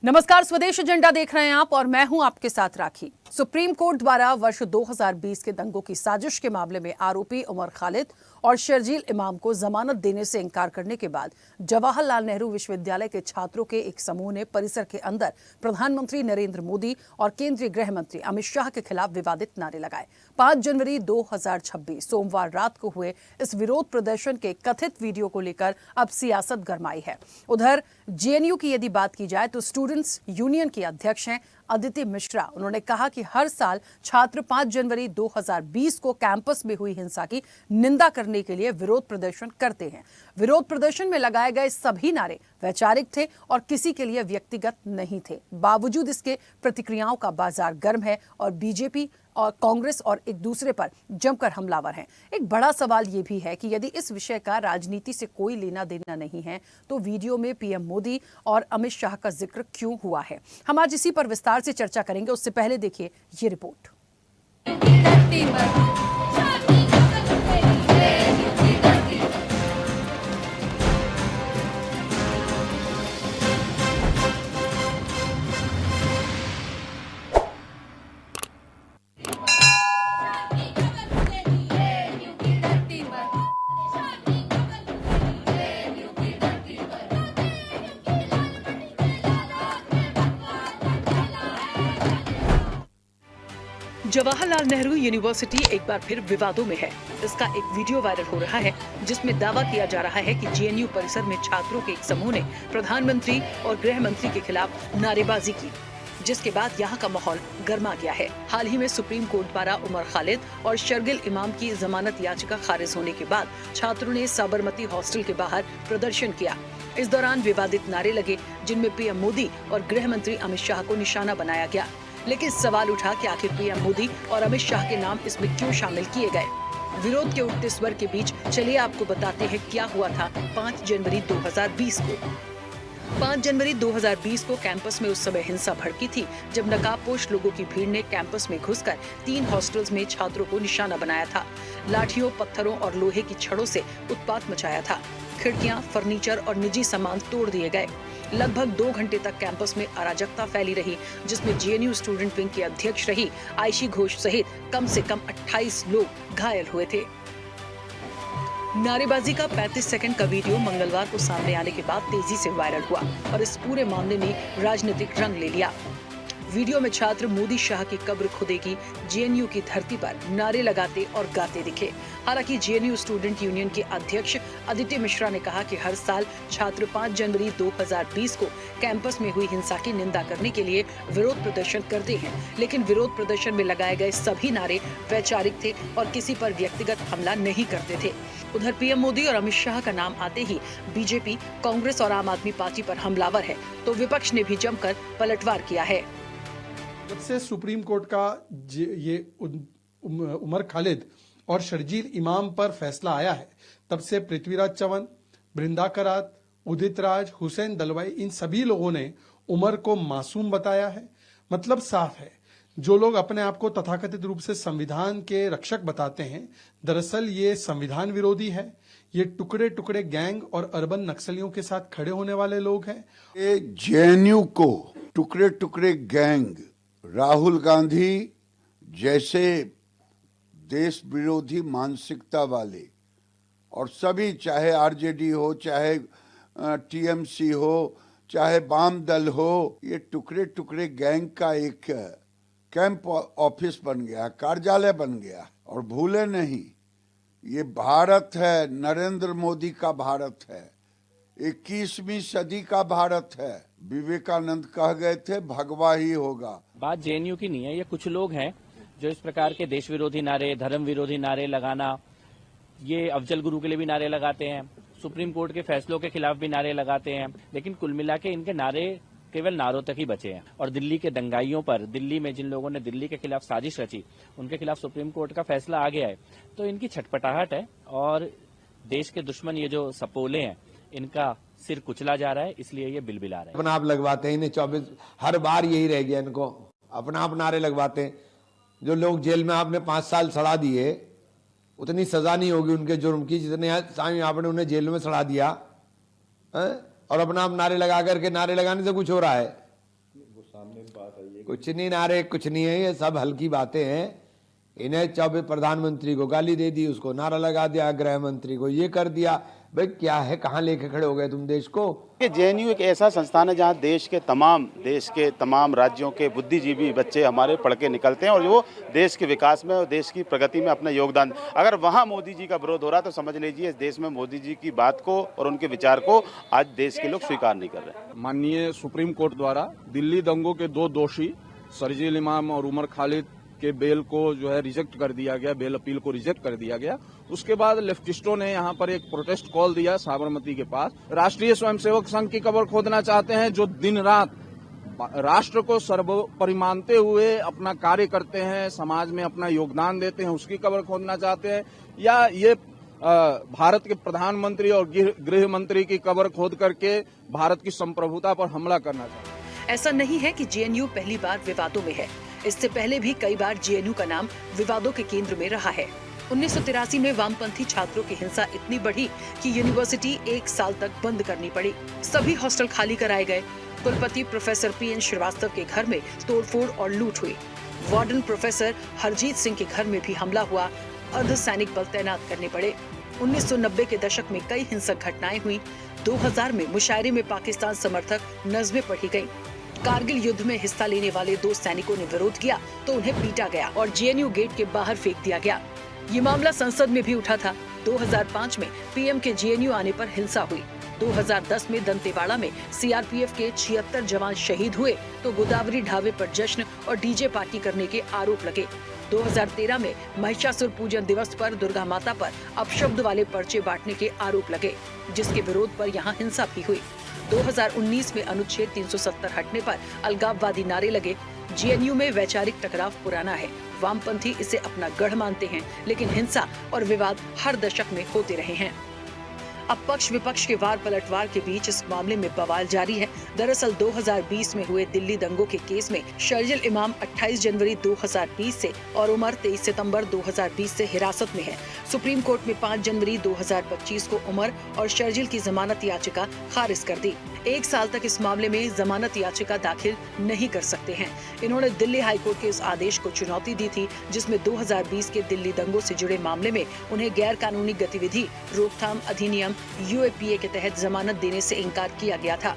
नमस्कार, स्वदेश एजेंडा देख रहे हैं आप और मैं हूं आपके साथ राखी। सुप्रीम कोर्ट द्वारा वर्ष 2020 के दंगों की साजिश के मामले में आरोपी उमर खालिद और शर्जील इमाम को जमानत देने से इनकार करने के बाद जवाहरलाल नेहरू विश्वविद्यालय के छात्रों के एक समूह ने परिसर के अंदर प्रधानमंत्री नरेंद्र मोदी और केंद्रीय गृह मंत्री अमित शाह के खिलाफ विवादित नारे लगाए। 5 जनवरी 2026 सोमवार रात को हुए इस विरोध प्रदर्शन के कथित वीडियो को लेकर अब सियासत गरमाई है। उधर जेएनयू की यदि बात की जाए तो स्टूडेंट्स यूनियन के अध्यक्ष हैं अदिति मिश्रा। उन्होंने कहा कि हर साल छात्र 5 जनवरी 2020 को कैंपस में हुई हिंसा की निंदा करने के लिए विरोध प्रदर्शन करते हैं। विरोध प्रदर्शन में लगाए गए सभी नारे वैचारिक थे और किसी के लिए व्यक्तिगत नहीं थे। बावजूद इसके प्रतिक्रियाओं का बाजार गर्म है और बीजेपी और कांग्रेस और एक दूसरे पर जमकर हमलावर हैं। एक बड़ा सवाल यह भी है कि यदि इस विषय का राजनीति से कोई लेना देना नहीं है तो वीडियो में पीएम मोदी और अमित शाह का जिक्र क्यों हुआ है। हम आज इसी पर विस्तार से चर्चा करेंगे। उससे पहले देखिए ये रिपोर्ट। जवाहरलाल नेहरू यूनिवर्सिटी एक बार फिर विवादों में है। इसका एक वीडियो वायरल हो रहा है जिसमें दावा किया जा रहा है कि जेएनयू परिसर में छात्रों के एक समूह ने प्रधानमंत्री और गृह मंत्री के खिलाफ नारेबाजी की, जिसके बाद यहाँ का माहौल गर्मा गया है। हाल ही में सुप्रीम कोर्ट द्वारा उमर खालिद और शर्जील इमाम की जमानत याचिका खारिज होने के बाद छात्रों ने साबरमती हॉस्टल के बाहर प्रदर्शन किया। इस दौरान विवादित नारे लगे जिनमें पीएम मोदी और गृह मंत्री अमित शाह को निशाना बनाया गया। लेकिन सवाल उठा कि आखिर पीएम मोदी और अमित शाह के नाम इसमें क्यों शामिल किए गए। विरोध के उठते स्वर के बीच चलिए आपको बताते हैं क्या हुआ था 5 जनवरी 2020 को। 5 जनवरी 2020 को कैंपस में उस समय हिंसा भड़की थी जब नकाबपोश लोगों की भीड़ ने कैंपस में घुसकर 3 हॉस्टल्स में छात्रों को निशाना बनाया था। लाठियों, पत्थरों और लोहे की छड़ों से उत्पात मचाया था। खिड़कियां, फर्नीचर और निजी सामान तोड़ दिए गए। लगभग 2 घंटे तक कैंपस में अराजकता फैली रही, जिसमें जेएनयू स्टूडेंट विंग की अध्यक्ष रही आयशी घोष सहित कम से कम 28 लोग घायल हुए थे। नारेबाजी का 35 सेकंड का वीडियो मंगलवार को सामने आने के बाद तेजी से वायरल हुआ और इस पूरे मामले ने राजनीतिक रंग ले लिया। वीडियो में छात्र मोदी शाह की कब्र खुदेगी जेएनयू की धरती पर नारे लगाते और गाते दिखे। हालांकि जेएनयू स्टूडेंट यूनियन के अध्यक्ष अदिति मिश्रा ने कहा कि हर साल छात्र 5 जनवरी 2020 को कैंपस में हुई हिंसा की निंदा करने के लिए विरोध प्रदर्शन करते हैं, लेकिन विरोध प्रदर्शन में लगाए गए सभी नारे वैचारिक थे और किसी पर व्यक्तिगत हमला नहीं करते थे। उधर पीएम मोदी और अमित शाह का नाम आते ही बीजेपी, कांग्रेस और आम आदमी पार्टी पर हमलावर है तो विपक्ष ने भी जमकर पलटवार किया है। जब से सुप्रीम कोर्ट का ये उमर खालिद और शर्जील इमाम पर फैसला आया है, तब से पृथ्वीराज चव्हाण, बृंदा करात, उदित राज, हुसैन दलवाई, इन सभी लोगों ने उमर को मासूम बताया है। मतलब साफ है, जो लोग अपने आप को तथाकथित रूप से संविधान के रक्षक बताते हैं, दरअसल ये संविधान विरोधी है। ये टुकड़े टुकड़े गैंग और अर्बन नक्सलियों के साथ खड़े होने वाले लोग हैं। ये जेएनयू को टुकड़े टुकड़े गैंग, राहुल गांधी जैसे देश विरोधी मानसिकता वाले और सभी, चाहे आरजेडी हो, चाहे टीएमसी हो, चाहे वाम दल हो, ये टुकड़े टुकड़े गैंग का एक कैंप ऑफिस बन गया, कार्यालय बन गया। और भूले नहीं, ये भारत है, नरेंद्र मोदी का भारत है, 21वीं सदी का भारत है। विवेकानंद कह गए थे भगवा ही होगा। बात जेएनयू की नहीं है, ये कुछ लोग हैं जो इस प्रकार के देश विरोधी नारे, धर्म विरोधी नारे लगाना, ये अफजल गुरु के लिए भी नारे लगाते हैं, सुप्रीम कोर्ट के फैसलों के खिलाफ भी नारे लगाते हैं, लेकिन कुल मिला के इनके नारे केवल नारों तक ही बचे हैं। और दिल्ली के दंगाइयों पर, दिल्ली में जिन लोगों ने दिल्ली के खिलाफ साजिश रची, उनके खिलाफ सुप्रीम कोर्ट का फैसला आ गया है, तो इनकी छटपटाहट है और देश के दुश्मन ये जो सपोले हैं, इनका सिर कुचला जा रहा है, इसलिए ये बिलबिला रहे हैं। अपना आप लगवाते हैं इन्हें 24, हर बार यही रह गया इनको, अपना आप नारे लगवाते हैं। जो लोग जेल में आपने 5 साल सड़ा दिए, उतनी सजा नहीं होगी उनके जुर्म की जितने आपने उन्हें जेल में सड़ा दिया है? और अपना आप नारे लगा करके, नारे लगाने से कुछ हो रहा है? कुछ नहीं नारे, कुछ नहीं है, ये सब हल्की बातें हैं। इन्हें चौबे प्रधानमंत्री को गाली दे दी, उसको नारा लगा दिया, गृह मंत्री को ये कर दिया। भाई क्या है, कहाँ लेके खड़े हो गए तुम देश को? जेएनयू एक ऐसा संस्थान है जहां देश के तमाम राज्यों के बुद्धिजीवी बच्चे हमारे पढ़ के निकलते हैं और वो देश के विकास में और देश की प्रगति में अपना योगदान। अगर वहां मोदी जी का विरोध हो रहा है तो समझ लीजिए इस देश में मोदी जी की बात को और उनके विचार को आज देश के लोग स्वीकार नहीं कर रहे। माननीय सुप्रीम कोर्ट द्वारा दिल्ली दंगों के 2 दोषी शर्जील इमाम और उमर खालिद के बेल को जो है रिजेक्ट कर दिया गया, बेल अपील को रिजेक्ट कर दिया गया। उसके बाद लेफ्टिस्टों ने यहाँ पर एक प्रोटेस्ट कॉल दिया साबरमती के पास। राष्ट्रीय स्वयंसेवक संघ की कब्र खोदना चाहते हैं, जो दिन रात राष्ट्र को सर्वोपरि मानते हुए अपना कार्य करते हैं, समाज में अपना योगदान देते हैं, उसकी कब्र खोदना चाहते हैं, या ये भारत के प्रधानमंत्री और गृह मंत्री की कब्र खोद करके भारत की संप्रभुता पर हमला करना चाहते हैं। ऐसा नहीं है कि जेएनयू पहली बार विवादों में है। इससे पहले भी कई बार जेएनयू का नाम विवादों के केंद्र में रहा है। 1983 में वामपंथी छात्रों की हिंसा इतनी बढ़ी कि यूनिवर्सिटी 1 साल तक बंद करनी पड़ी। सभी हॉस्टल खाली कराए गए। कुलपति प्रोफेसर पीएन श्रीवास्तव के घर में तोड़फोड़ और लूट हुई। वार्डन प्रोफेसर हरजीत सिंह के घर में भी हमला हुआ। अर्धसैनिक बल तैनात करने पड़े। 1990 के दशक में कई हिंसक घटनाएं हुई। 2000 में मुशायरे में पाकिस्तान समर्थक नज़में पढ़ी गयी। कारगिल युद्ध में हिस्सा लेने वाले 2 सैनिकों ने विरोध किया तो उन्हें पीटा गया और जेएनयू गेट के बाहर फेंक दिया गया। ये मामला संसद में भी उठा था। 2005 में पीएम के जेएनयू आने पर हिंसा हुई। 2010 में दंतेवाड़ा में सीआरपीएफ के 76 जवान शहीद हुए तो गोदावरी ढाबे पर जश्न और डीजे पार्टी करने के आरोप लगे। 2013 में महिषासुर पूजन दिवस पर दुर्गा माता पर अपशब्द वाले पर्चे बांटने के आरोप लगे, जिसके विरोध पर यहाँ हिंसा भी हुई। 2019 में अनुच्छेद 370 हटने पर अलगाववादी नारे लगे। जेएनयू में वैचारिक टकराव पुराना है। वामपंथी इसे अपना गढ़ मानते हैं, लेकिन हिंसा और विवाद हर दशक में होते रहे हैं। अब पक्ष विपक्ष के वार पलटवार के बीच इस मामले में बवाल जारी है। दरअसल 2020 में हुए दिल्ली दंगों के केस में शर्जील इमाम 28 जनवरी 2020 से और उमर 23 सितंबर 2020 से हिरासत में है। सुप्रीम कोर्ट में 5 जनवरी 2025 को उमर और शर्जील की जमानत याचिका खारिज कर दी। 1 साल तक इस मामले में जमानत याचिका दाखिल नहीं कर सकते हैं। इन्होंने दिल्ली हाईकोर्ट के इस आदेश को चुनौती दी थी, जिसमें 2020 के दिल्ली दंगों से जुड़े मामले में उन्हें गैर कानूनी गतिविधि रोकथाम अधिनियम यूएपीए के तहत जमानत देने से इनकार किया गया था।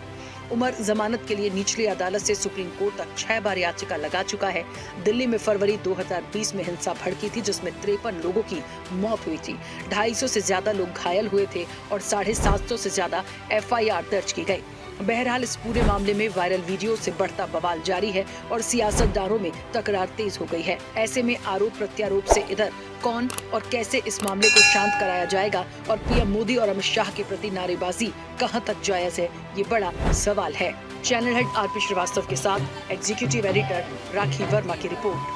उमर जमानत के लिए निचली अदालत से सुप्रीम कोर्ट तक 6 बार याचिका लगा चुका है। दिल्ली में फरवरी 2020 में हिंसा भड़की थी, जिसमें 53 लोगों की मौत हुई थी। 250 से ज्यादा लोग घायल हुए थे और 750 से ज्यादा एफआईआर दर्ज की गई। बहरहाल इस पूरे मामले में वायरल वीडियो से बढ़ता बवाल जारी है और सियासतदानों में तकरार तेज हो गई है। ऐसे में आरोप प्रत्यारोप से इधर कौन और कैसे इस मामले को शांत कराया जाएगा और पीएम मोदी और अमित शाह के प्रति नारेबाजी कहां तक जायज है, ये बड़ा सवाल है। चैनल हेड आरपी श्रीवास्तव के साथ एग्जीक्यूटिव एडिटर राखी वर्मा की रिपोर्ट।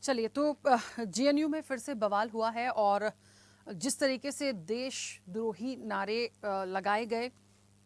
चलिए, तो जेएनयू में फिर से बवाल हुआ है और जिस तरीके से देशद्रोही नारे लगाए गए,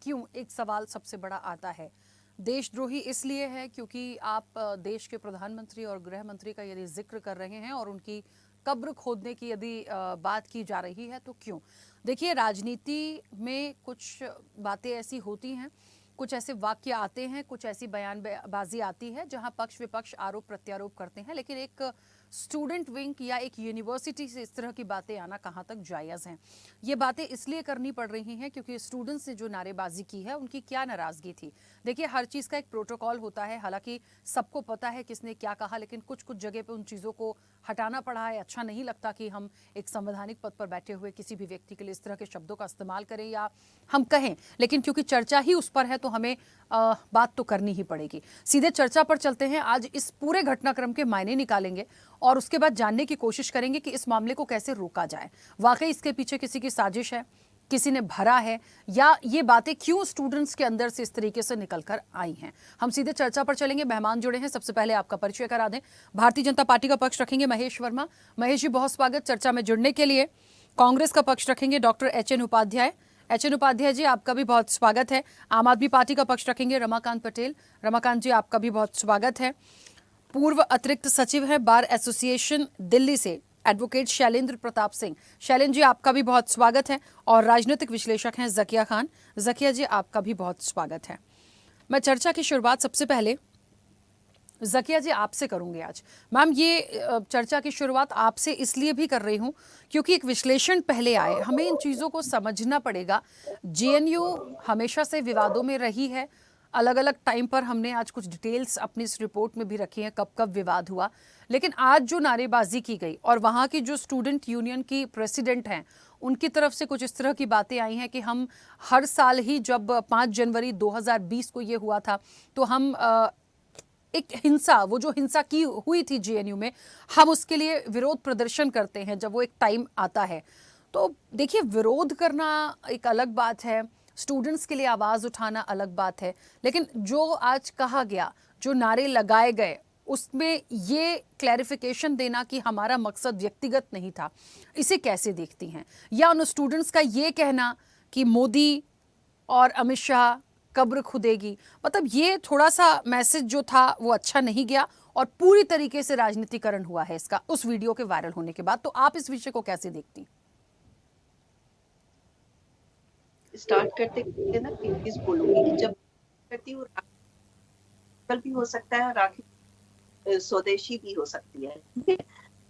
क्यों, एक सवाल सबसे बड़ा आता है। देशद्रोही इसलिए है क्योंकि आप देश के प्रधानमंत्री और गृह मंत्री का यदि जिक्र कर रहे हैं और उनकी कब्र खोदने की यदि बात की जा रही है तो क्यों। देखिए, राजनीति में कुछ बातें ऐसी होती हैं, कुछ ऐसे वाक्य आते हैं, कुछ ऐसी बयानबाजी आती है जहां पक्ष विपक्ष आरोप प्रत्यारोप करते हैं, लेकिन एक स्टूडेंट विंग या एक यूनिवर्सिटी से इस तरह की बातें आना कहां तक जायज़ हैं। ये बातें इसलिए करनी पड़ रही हैं क्योंकि स्टूडेंट्स ने जो नारेबाजी की है उनकी क्या नाराज़गी थी। देखिए, हर चीज़ का एक प्रोटोकॉल होता है, हालांकि सबको पता है किसने क्या कहा, लेकिन कुछ कुछ जगह पे उन चीज़ों को हटाना पड़ा है। अच्छा नहीं लगता कि हम एक संवैधानिक पद पर बैठे हुए किसी भी व्यक्ति के लिए इस तरह के शब्दों का इस्तेमाल करें या हम कहें, लेकिन क्योंकि चर्चा ही उस पर है तो हमें बात तो करनी ही पड़ेगी। सीधे चर्चा पर चलते हैं। आज इस पूरे घटनाक्रम के मायने निकालेंगे और उसके बाद जानने की कोशिश करेंगे कि इस मामले को कैसे रोका जाए। वाकई इसके पीछे किसी की साजिश है, किसी ने भरा है, या ये बातें क्यों स्टूडेंट्स के अंदर से इस तरीके से निकलकर आई हैं। हम सीधे चर्चा पर चलेंगे। मेहमान जुड़े हैं, सबसे पहले आपका परिचय करा दें। भारतीय जनता पार्टी का पक्ष रखेंगे महेश वर्मा। महेश जी, बहुत स्वागत चर्चा में जुड़ने के लिए। कांग्रेस का पक्ष रखेंगे doctor HN Upadhyay. HN Upadhyay ji, आपका भी बहुत स्वागत है। आम आदमी पार्टी का पक्ष रखेंगे रमाकांत पटेल। रमाकांत जी, आपका भी बहुत स्वागत है। पूर्व अतिरिक्त सचिव है बार एसोसिएशन दिल्ली से एडवोकेट शैलेंद्र प्रताप सिंह। शैलेंद्र जी, आपका भी बहुत स्वागत है। और राजनीतिक विश्लेषक हैं जकिया खान। जकिया जी, आपका भी बहुत स्वागत है। मैं चर्चा की शुरुआत सबसे पहले जकिया जी आपसे करूंगी आज। मैम, ये चर्चा की शुरुआत आपसे इसलिए भी कर रही हूं क्योंकि एक विश्लेषण पहले आए, हमें इन चीज़ों को समझना पड़ेगा। जेएनयू हमेशा से विवादों में रही है। अलग अलग टाइम पर हमने आज कुछ डिटेल्स अपनी इस रिपोर्ट में भी रखी हैं, कब कब विवाद हुआ। लेकिन आज जो नारेबाजी की गई और वहाँ की जो स्टूडेंट यूनियन की प्रेसिडेंट हैं, उनकी तरफ से कुछ इस तरह की बातें आई हैं कि हम हर साल ही, जब 5 जनवरी 2020 को ये हुआ था, तो हम एक हिंसा, वो जो हिंसा की हुई थी जेएनयू में, हम उसके लिए विरोध प्रदर्शन करते हैं जब वो एक टाइम आता है। तो देखिए, विरोध करना एक अलग बात है, स्टूडेंट्स के लिए आवाज़ उठाना अलग बात है, लेकिन जो आज कहा गया, जो नारे लगाए गए, उसमें ये क्लैरिफिकेशन देना कि हमारा मकसद व्यक्तिगत नहीं था, इसे कैसे देखती हैं? या उन स्टूडेंट्स का ये कहना कि मोदी और अमित शाह कब्र खुदेगी, मतलब ये थोड़ा सा मैसेज जो था वो अच्छा नहीं गया और पूरी तरीके से राजनीतिकरण हुआ है इसका, उस वीडियो के वायरल होने के बाद। तो आप इस विषय को कैसे देखती? स्टार्ट करते करते ना एक चीज बोलूंगी कि जब करती हूँ, राखी भी हो सकता है, राखी स्वदेशी भी हो सकती है, ठीक है।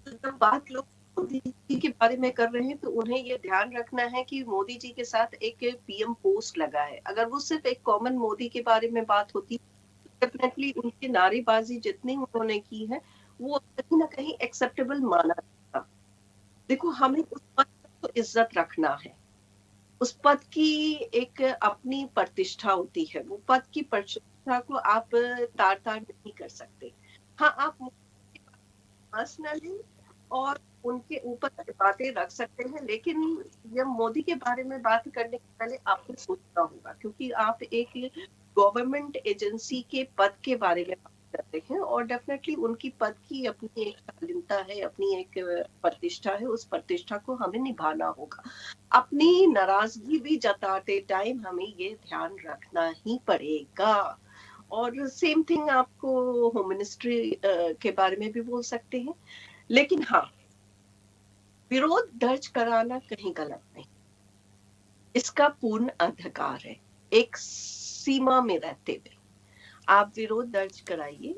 तो जब बात लोग मोदी जी के बारे में कर रहे हैं तो उन्हें ये ध्यान रखना है कि मोदी जी के साथ एक पीएम पोस्ट लगा है। अगर वो सिर्फ एक कॉमन मोदी के बारे में बात होती, डेफिनेटली उनकी नारेबाजी जितनी उन्होंने की है वो कहीं ना कहीं एक्सेप्टेबल माना था। देखो, हमें उस पद को इज्जत रखना है, उस पद की एक अपनी प्रतिष्ठा होती है, वो पद की प्रतिष्ठा को आप तार तार नहीं कर सकते। हाँ, आप पर्सनली और उनके ऊपर बातें रख सकते हैं, लेकिन जब मोदी के बारे में बात करने से पहले आपको सोचना होगा, क्योंकि आप एक गवर्नमेंट एजेंसी के पद के बारे में बात करते हैं और डेफिनेटली उनकी पद की अपनी एक शालीनता है, अपनी एक प्रतिष्ठा है, उस प्रतिष्ठा को हमें निभाना होगा। अपनी नाराजगी भी जताते टाइम हमें ये ध्यान रखना ही पड़ेगा। और सेम थिंग आपको होम मिनिस्ट्री के बारे में भी बोल सकते हैं, लेकिन हाँ, विरोध दर्ज कराना कहीं गलत नहीं, इसका पूर्ण अधिकार है। एक सीमा में रहते हुए आप विरोध दर्ज कराइए।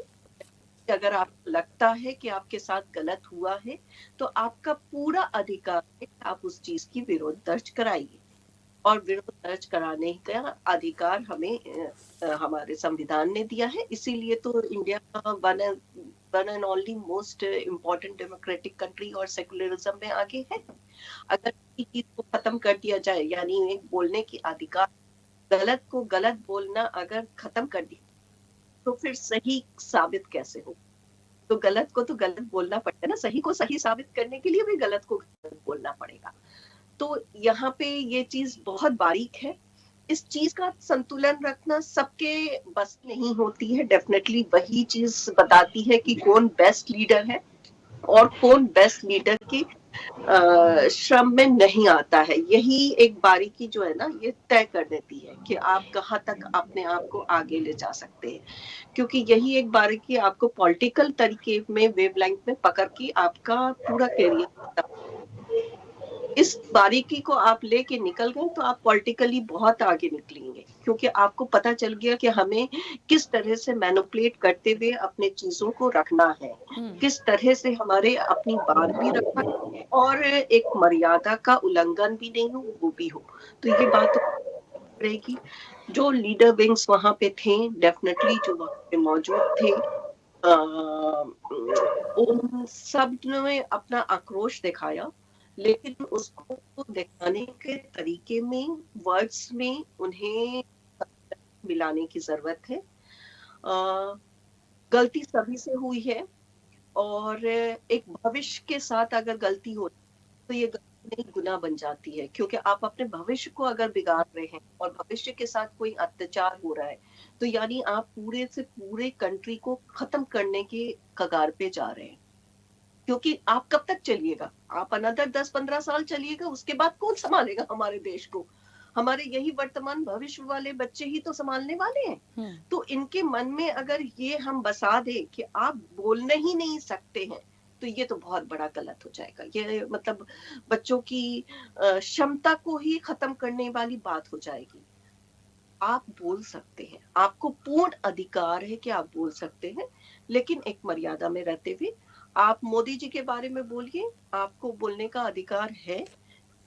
अगर आपको लगता है कि आपके साथ गलत हुआ है तो आपका पूरा अधिकार है, आप उस चीज की विरोध दर्ज कराइए। और विरोध दर्ज कराने का अधिकार हमें हमारे संविधान ने दिया है, इसीलिए तो इंडिया का one and only most important democratic country और सेकुलरिज्म में आगे है। अगर इस चीज को खत्म कर दिया जाए, यानी एक बोलने की अधिकार, गलत को गलत बोलना अगर खत्म कर दिया तो फिर सही साबित कैसे हो? तो गलत को तो गलत बोलना पड़ेगा ना, सही को सही साबित करने के लिए भी गलत को गलत बोलना पड़ेगा। तो यहाँ पे ये चीज बहुत बारीक है, इस चीज का संतुलन रखना सबके बस नहीं होती है। डेफिनेटली वही चीज बताती है कि कौन बेस्ट लीडर है और कौन बेस्ट लीडर की श्रम में नहीं आता है। यही एक बारीकी जो है ना, ये तय कर देती है कि आप कहाँ तक अपने आप को आगे ले जा सकते हैं, क्योंकि यही एक बारीकी आपको पॉलिटिकल तरीके में वेवलेंथ में पकड़ के आपका पूरा करियर, इस बारीकी को आप लेके निकल गए तो आप पॉलिटिकली बहुत आगे निकलेंगे, क्योंकि आपको पता चल गया कि हमें किस तरह से मैनिपुलेट करते हुए अपने चीजों को रखना है, किस तरह से हमारे अपनी बात भी रखना है और एक मर्यादा का उल्लंघन भी नहीं हो, वो भी हो। तो ये बात रहेगी। जो लीडर विंग्स वहां पे थे, डेफिनेटली जो वहां पे मौजूद थे, उन सब ने अपना आक्रोश दिखाया, लेकिन उसको दिखाने के तरीके में, वर्ड्स में उन्हें मिलाने की जरूरत है। गलती सभी से हुई है और एक भविष्य के साथ अगर गलती हो तो ये गलती नहीं गुनाह बन जाती है, क्योंकि आप अपने भविष्य को अगर बिगाड़ रहे हैं और भविष्य के साथ कोई अत्याचार हो रहा है तो यानी आप पूरे से पूरे कंट्री को खत्म करने के कगार पे जा रहे हैं। क्योंकि आप कब तक चलिएगा? आप अनदर 10-15 साल चलिएगा, उसके बाद कौन संभालेगा हमारे देश को? हमारे यही वर्तमान भविष्य वाले बच्चे ही तो संभालने वाले हैं। तो इनके मन में अगर ये हम बसा दे कि आप बोलने ही नहीं सकते हैं, तो ये तो बहुत बड़ा गलत हो जाएगा। ये मतलब बच्चों की क्षमता को ही खत्म करने वाली बात हो जाएगी। आप बोल सकते हैं, आपको पूर्ण अधिकार है कि आप बोल सकते हैं, लेकिन एक मर्यादा में रहते हुए। आप मोदी जी के बारे में बोलिए, आपको बोलने का अधिकार है।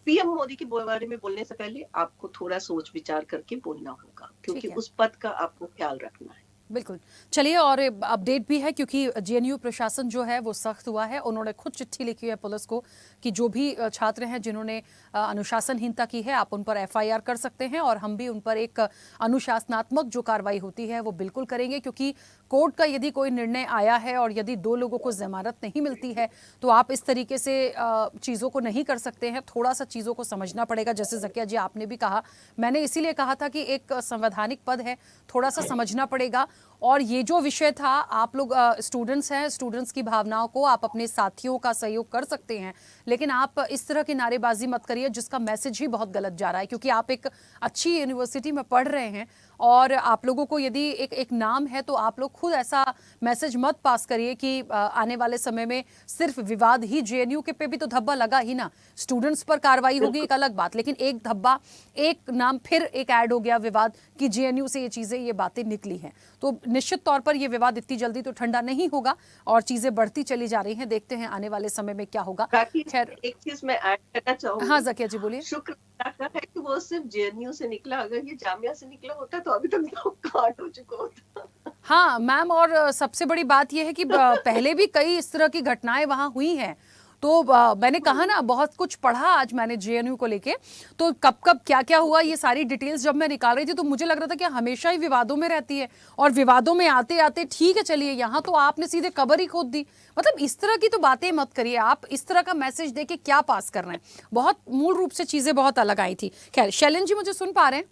पीएम मोदी के बारे में बोलने से पहले आपको थोड़ा सोच विचार करके बोलना होगा, क्योंकि ठीक है। उस पद का आपको ख्याल रखना है। बिल्कुल। चलिए, और अपडेट भी है क्योंकि जेएनयू प्रशासन जो है वो सख्त हुआ है। उन्होंने खुद चिट्ठी लिखी है पुलिस को कि जो भी छात्र हैं जिन्होंने अनुशासनहीनता की है, आप उन पर एफआईआर कर सकते हैं और हम भी उन पर एक अनुशासनात्मक जो कार्रवाई होती है वो बिल्कुल करेंगे। क्योंकि कोर्ट का यदि कोई निर्णय आया है और यदि 2 लोगों को जमानत नहीं मिलती है तो आप इस तरीके से चीज़ों को नहीं कर सकते हैं। थोड़ा सा चीज़ों को समझना पड़ेगा। जैसे ज़किया जी आपने भी कहा, मैंने इसीलिए कहा था कि एक संवैधानिक पद है, थोड़ा सा समझना पड़ेगा। और ये जो विषय था, आप लोग स्टूडेंट्स हैं, स्टूडेंट्स की भावनाओं को आप अपने साथियों का सहयोग कर सकते हैं, लेकिन आप इस तरह की नारेबाजी मत करिए जिसका मैसेज ही बहुत गलत जा रहा है। क्योंकि आप एक अच्छी यूनिवर्सिटी में पढ़ रहे हैं और आप लोगों को यदि एक नाम है तो आप लोग खुद ऐसा मैसेज मत पास करिए कि आने वाले समय में सिर्फ विवाद ही। जेएनयू के पे भी तो धब्बा लगा ही ना, स्टूडेंट्स पर कार्रवाई होगी एक अलग बात, लेकिन एक धब्बा, एक नाम फिर एक ऐड हो गया विवाद कि जेएनयू से ये चीज़ें, ये बातें निकली हैं। तो निश्चित तौर पर ये विवाद इतनी जल्दी तो ठंडा नहीं होगा और चीज़ें बढ़ती चली जा रही हैं। देखते हैं आने वाले समय में क्या होगा। खैर, एक चीज मैं ऐड करना चाहूंगी। हाँ ज़किया जी बोलिए। शुक्र अदा का है कि वो सिर्फ जेएनयू से निकला, अगर ये जामिया से निकला होता तो अभी तक तो काट हो चुका होता। हाँ मैम, और सबसे बड़ी बात यह है कि पहले भी कई इस तरह की घटनाएं वहां हुई हैं। तो मैंने कहा ना, बहुत कुछ पढ़ा आज मैंने जेएनयू को लेके। तो कब कब क्या क्या हुआ, ये सारी डिटेल्स जब मैं निकाल रही थी तो मुझे लग रहा था कि हमेशा ही विवादों में रहती है और विवादों में आते आते ठीक है चलिए, यहाँ तो आपने सीधे कबर ही खोद दी। मतलब इस तरह की तो बातें मत करिए। आप इस तरह का मैसेज देके क्या पास कर रहे हैं? बहुत मूल रूप से चीजें बहुत अलग आई थी। खैर, शैलन जी मुझे सुन पा रहे हैं?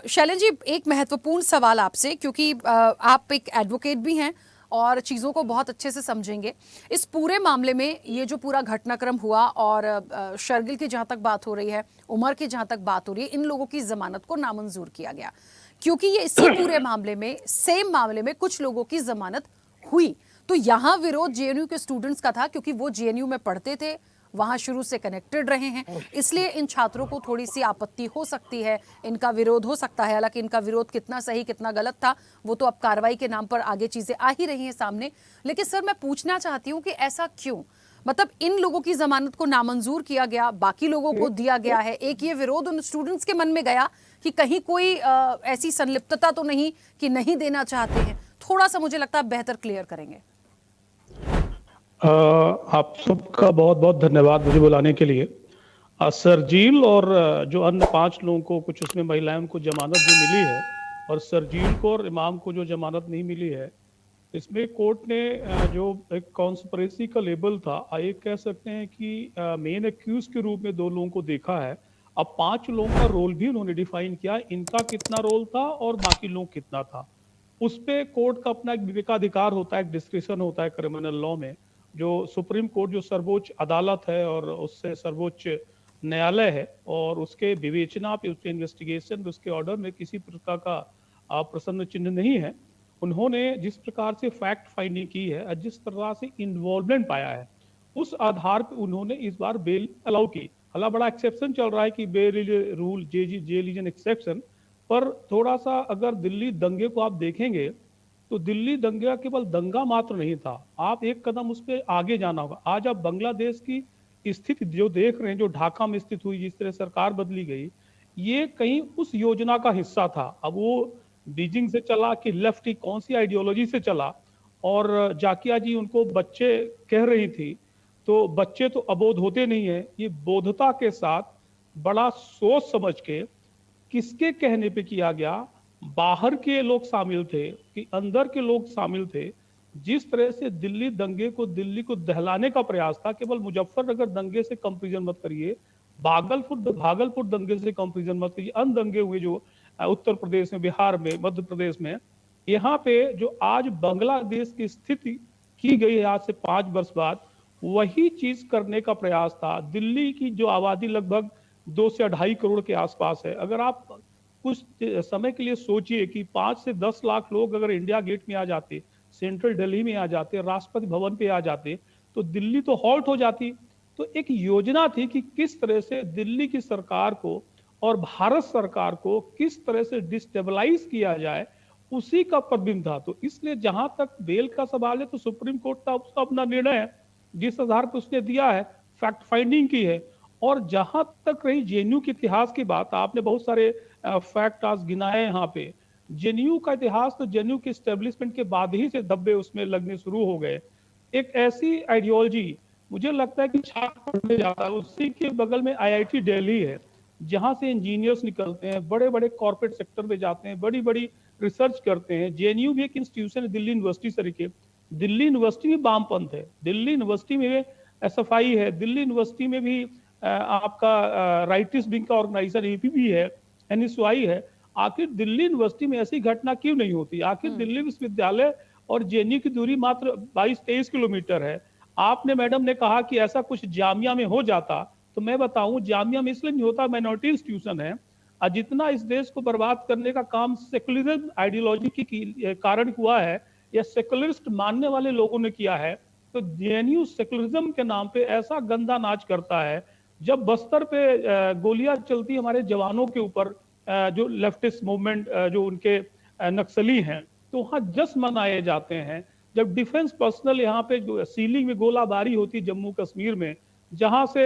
शैलन जी, एक महत्वपूर्ण सवाल आपसे, क्योंकि आप एक एडवोकेट भी हैं और चीज़ों को बहुत अच्छे से समझेंगे। इस पूरे मामले में ये जो पूरा घटनाक्रम हुआ और शर्गिल की जहाँ तक बात हो रही है, उमर की जहाँ तक बात हो रही है, इन लोगों की जमानत को नामंजूर किया गया क्योंकि ये इसी पूरे मामले में, सेम मामले में कुछ लोगों की जमानत हुई। तो यहाँ विरोध जेएनयू के स्टूडेंट्स का था क्योंकि वो जेएनयू में पढ़ते थे, वहां शुरू से कनेक्टेड रहे हैं, इसलिए इन छात्रों को थोड़ी सी आपत्ति हो सकती है, इनका विरोध हो सकता है। हालांकि इनका विरोध कितना सही कितना गलत था वो तो अब कार्रवाई के नाम पर आगे चीजें आ ही रही हैं सामने। लेकिन सर, मैं पूछना चाहती हूँ कि ऐसा क्यों? मतलब इन लोगों की जमानत को नामंजूर किया गया, बाकी लोगों को दिया गया है। एक ये विरोध उन स्टूडेंट्स के मन में गया कि कहीं कोई ऐसी संलिप्तता तो नहीं कि नहीं देना चाहते हैं। थोड़ा सा मुझे लगता है बेहतर क्लियर करेंगे। आप सबका बहुत बहुत धन्यवाद मुझे बुलाने के लिए। सरजील और जो अन्य 5 लोगों को, कुछ उसमें महिलाएं, उनको जमानत जो मिली है, और सरजील को और इमाम को जो जमानत नहीं मिली है, इसमें कोर्ट ने जो एक कॉन्स्पिरेसी का लेबल था, ये कह सकते हैं कि मेन एक्यूज के रूप में 2 लोगों को देखा है। अब 5 लोगों का रोल भी उन्होंने डिफाइन किया, इनका कितना रोल था और बाकी लोग कितना था। उस पे कोर्ट का अपना एक विवेकाधिकार होता है, एक डिस्क्रिप्शन होता है क्रिमिनल लॉ में। जो सुप्रीम कोर्ट जो सर्वोच्च अदालत है और उससे सर्वोच्च न्यायालय है, और उसके विवेचना पे, उसके इन्वेस्टिगेशन, उसके ऑर्डर में किसी प्रकार का प्रश्न चिन्ह नहीं है। उन्होंने जिस प्रकार से फैक्ट फाइंडिंग की है, जिस तरह से इन्वॉल्वमेंट पाया है, उस आधार पर उन्होंने इस बार बेल अलाउ की। हालांकि बड़ा एक्सेप्शन चल रहा है कि bail rule, jail is an exception, पर थोड़ा सा अगर दिल्ली दंगे को आप देखेंगे तो दिल्ली दंगा केवल दंगा मात्र नहीं था, आप एक कदम उस पर आगे जाना होगा। आज आप बांग्लादेश की स्थिति जो देख रहे हैं, जो ढाका में स्थित हुई, जिस तरह सरकार बदली गई, ये कहीं उस योजना का हिस्सा था। अब वो बीजिंग से चला कि लेफ्ट की कौन सी आइडियोलॉजी से चला, और जाकिया जी उनको बच्चे कह रही थी, तो बच्चे तो अबोध होते नहीं है। ये बोधता के साथ बड़ा सोच समझ के, किसके कहने पे किया गया, बाहर के लोग शामिल थे कि अंदर के लोग शामिल थे। जिस तरह से दिल्ली दंगे को, दिल्ली को दहलाने का प्रयास था, केवल मुजफ्फरनगर दंगे से कंपैरिजन मत करिए, भागलपुर दंगे से कंपैरिजन मत करिए, अन्य दंगे हुए जो उत्तर प्रदेश में, बिहार में, मध्य प्रदेश में, यहाँ पे जो आज बांग्लादेश की स्थिति की गई है आज से 5 वर्ष बाद, वही चीज करने का प्रयास था। दिल्ली की जो आबादी लगभग 2 से 2.5 करोड़ के आसपास है, अगर आप कुछ समय के लिए सोचिए कि 5 से 10 लाख लोग अगर इंडिया गेट में आ जाते, सेंट्रल दिल्ली में आ जाते, राष्ट्रपति भवन पे आ जाते, तो दिल्ली तो हॉल्ट हो जाती। तो एक योजना थी कि किस तरह से दिल्ली की सरकार को और भारत सरकार को किस तरह से डिस्टेबलाइज किया जाए, उसी का प्रतिबिंब था। तो इसलिए जहां तक बेल का सवाल है, तो सुप्रीम कोर्ट का उसका अपना निर्णय है, जिस आधार पर उसने दिया है, फैक्ट फाइंडिंग की है। और जहां तक रही जेएनयू के इतिहास की बात, आपने बहुत सारे फैक्ट आज गिनाए यहाँ पे। जेएनयू का इतिहास तो जेएनयू के स्टेब्लिशमेंट के बाद ही से धब्बे उसमें लगने शुरू हो गए। एक ऐसी आइडियोलॉजी, मुझे लगता है कि छात्र पढ़ने जाता है, उसी के बगल में आईआईटी दिल्ली है, जहां से इंजीनियर्स निकलते हैं, बड़े बड़े कॉर्पोरेट सेक्टर में जाते हैं, बड़ी बड़ी रिसर्च करते हैं। जेएनयू भी एक इंस्टीट्यूशन है दिल्ली यूनिवर्सिटी तरीके। दिल्ली यूनिवर्सिटी में वामपंथ है, दिल्ली यूनिवर्सिटी में एसएफआई है, दिल्ली यूनिवर्सिटी में भी आपका राइटिस विंग का ऑर्गेनाइजेशन एपीबी है, एनएसयूआई है। आखिर दिल्ली यूनिवर्सिटी में ऐसी घटना क्यों नहीं होती? आखिर दिल्ली विश्वविद्यालय और जेएनयू की दूरी मात्र 22-23 किलोमीटर है। आपने मैडम ने कहा कि ऐसा कुछ जामिया में हो जाता, तो मैं बताऊं जामिया में इसलिए नहीं होता, माइनॉरिटी इंस्टीट्यूशन है। और जितना इस देश को बर्बाद करने का काम सेकुलरिज्म आइडियोलॉजी के कारण हुआ है, या सेकुलरिस्ट मानने वाले लोगों ने किया है, तो जेएनयू सेकुलरिज्म के नाम पे ऐसा गंदा नाच करता है। जब बस्तर पे गोलियां चलती हमारे जवानों के ऊपर, जो लेफ्टिस्ट मूवमेंट जो उनके नक्सली हैं, तो वहां जश्न मनाए जाते हैं। जब डिफेंस पर्सनल यहाँ पे सीलिंग में गोलाबारी होती जम्मू कश्मीर में, जहां से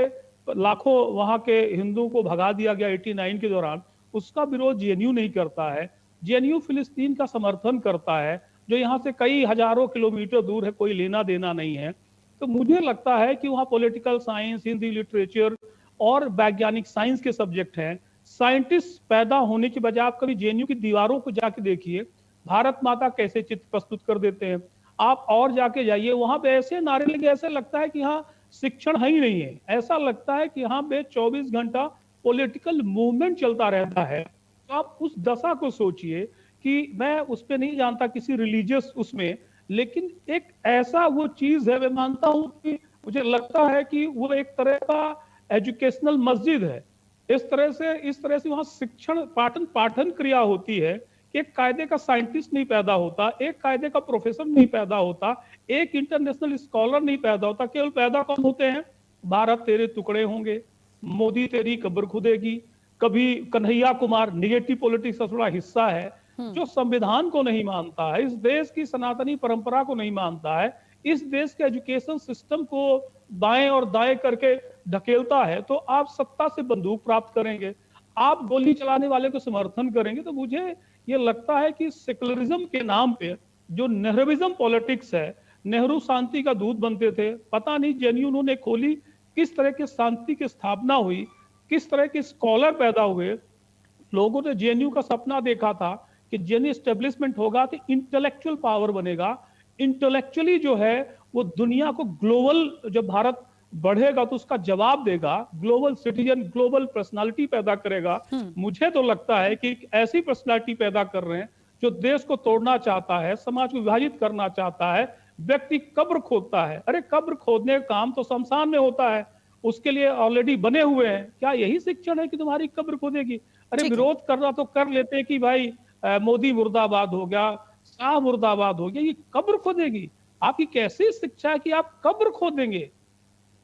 लाखों वहां के हिंदुओं को भगा दिया गया 89 के दौरान, उसका विरोध जेएनयू नहीं करता है। जेएनयू फिलिस्तीन का समर्थन करता है, जो यहाँ से कई हजारों किलोमीटर दूर है, कोई लेना देना नहीं है। तो मुझे लगता है कि वहाँ पॉलिटिकल साइंस, हिंदी लिटरेचर और वैज्ञानिक साइंस के सब्जेक्ट हैं। साइंटिस्ट पैदा होने की बजाय आप कभी जेएनयू की दीवारों को जाके देखिए, भारत माता कैसे चित्र प्रस्तुत कर देते हैं। आप और जाके जाइए, वहां पे ऐसे नारे लगे, ऐसे लगता है कि यहाँ शिक्षण है ही नहीं है। ऐसा लगता है कि यहाँ पे 24 घंटा पॉलिटिकल मूवमेंट चलता रहता है। तो आप उस दशा को सोचिए कि मैं उस पर नहीं जानता किसी रिलीजियस उसमें, लेकिन एक ऐसा वो चीज है, मैं मानता हूं कि मुझे लगता है कि वो एक तरह का एजुकेशनल मस्जिद है। इस तरह से वहां शिक्षण पाठन क्रिया होती है। एक कायदे का साइंटिस्ट नहीं पैदा होता, एक कायदे का प्रोफेसर नहीं पैदा होता, एक इंटरनेशनल स्कॉलर नहीं पैदा होता। केवल पैदा कौन होते हैं? भारत तेरे टुकड़े होंगे, मोदी तेरी कब्र खुदेगी, कभी कन्हैया कुमार निगेटिव पॉलिटिक्स का थोड़ा हिस्सा है, जो संविधान को नहीं मानता है, इस देश की सनातनी परंपरा को नहीं मानता है, इस देश के एजुकेशन सिस्टम को बाएं और दाएं करके ढकेलता है। तो आप सत्ता से बंदूक प्राप्त करेंगे, आप गोली चलाने वाले को समर्थन करेंगे। तो मुझे ये लगता है कि सेकुलरिज्म के नाम पे जो नेहरूविज्म पॉलिटिक्स है, नेहरू शांति का दूत बनते थे, पता नहीं जेएनयू उन्होंने खोली, किस तरह की शांति की स्थापना हुई, किस तरह के स्कॉलर पैदा हुए। लोगों ने जेएनयू का सपना देखा था कि जेएनयू एस्टेब्लिशमेंट होगा तो इंटेलेक्चुअल पावर बनेगा, इंटेलेक्चुअली जो है वो दुनिया को ग्लोबल, जब भारत बढ़ेगा तो उसका जवाब देगा, ग्लोबल सिटीजन, ग्लोबल पर्सनालिटी पैदा करेगा। मुझे तो लगता है कि ऐसी पर्सनालिटी पैदा कर रहे हैं जो देश को तोड़ना चाहता है, समाज को विभाजित करना चाहता है। व्यक्ति कब्र खोदता है, अरे कब्र खोदने का काम तो शमशान में होता है, उसके लिए ऑलरेडी बने हुए हैं। क्या यही शिक्षण है कि तुम्हारी कब्र खोदेगी? अरे विरोध करना तो कर लेते हैं कि भाई मोदी मुर्दाबाद हो गया, शाह मुर्दाबाद हो गया, ये कब्र खोदेगी? आपकी कैसी शिक्षा है कि आप कब्र खोदेंगे?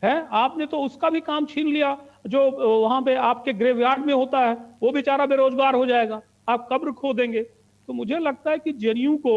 है, आपने तो उसका भी काम छीन लिया जो वहां पे आपके ग्रेवयार्ड में होता है, वो बेचारा बेरोजगार हो जाएगा, आप कब्र खोदेंगे। तो मुझे लगता है कि जेएनयू को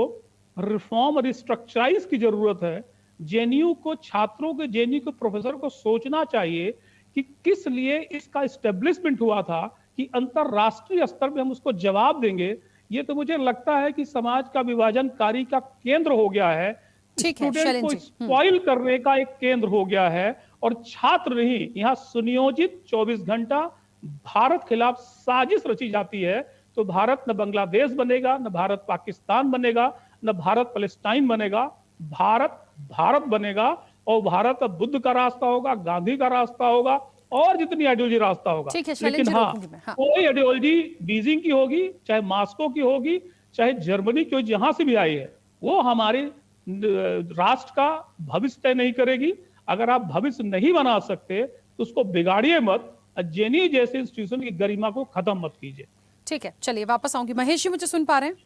रिफॉर्म और रिस्ट्रक्चराइज की जरूरत है। जेएनयू को छात्रों के, जेएनयू के प्रोफेसर को सोचना चाहिए कि किस लिए इसका स्टेब्लिशमेंट हुआ था, कि अंतरराष्ट्रीय स्तर पे हम उसको जवाब देंगे। ये तो मुझे लगता है कि समाज का विभाजनकारी का केंद्र हो गया है, स्टूडेंट को स्पॉइल करने का एक केंद्र हो गया है, और छात्र नहीं, यहाँ सुनियोजित 24 घंटा भारत खिलाफ साजिश रची जाती है। तो भारत न बांग्लादेश बनेगा, न भारत पाकिस्तान बनेगा, न भारत पैलेस्टाइन बनेगा, भारत भारत बनेगा। और भारत अब बुद्ध का रास्ता होगा, गांधी का रास्ता होगा, और जितनी आइडियोलॉजी रास्ता होगा। लेकिन हाँ, कोई आइडियोलॉजी बीजिंग की होगी, चाहे मॉस्को की होगी, चाहे जर्मनी की, जहां से भी आई है, वो हमारे राष्ट्र का भविष्य तय नहीं करेगी। अगर आप भविष्य नहीं बना सकते तो उसको बिगाड़िए मत, जेएनयू जैसे इंस्टीट्यूशन की गरिमा को खत्म मत कीजिए। ठीक है, चलिए वापस आऊंगी। महेश जी मुझे सुन पा रहे हैं?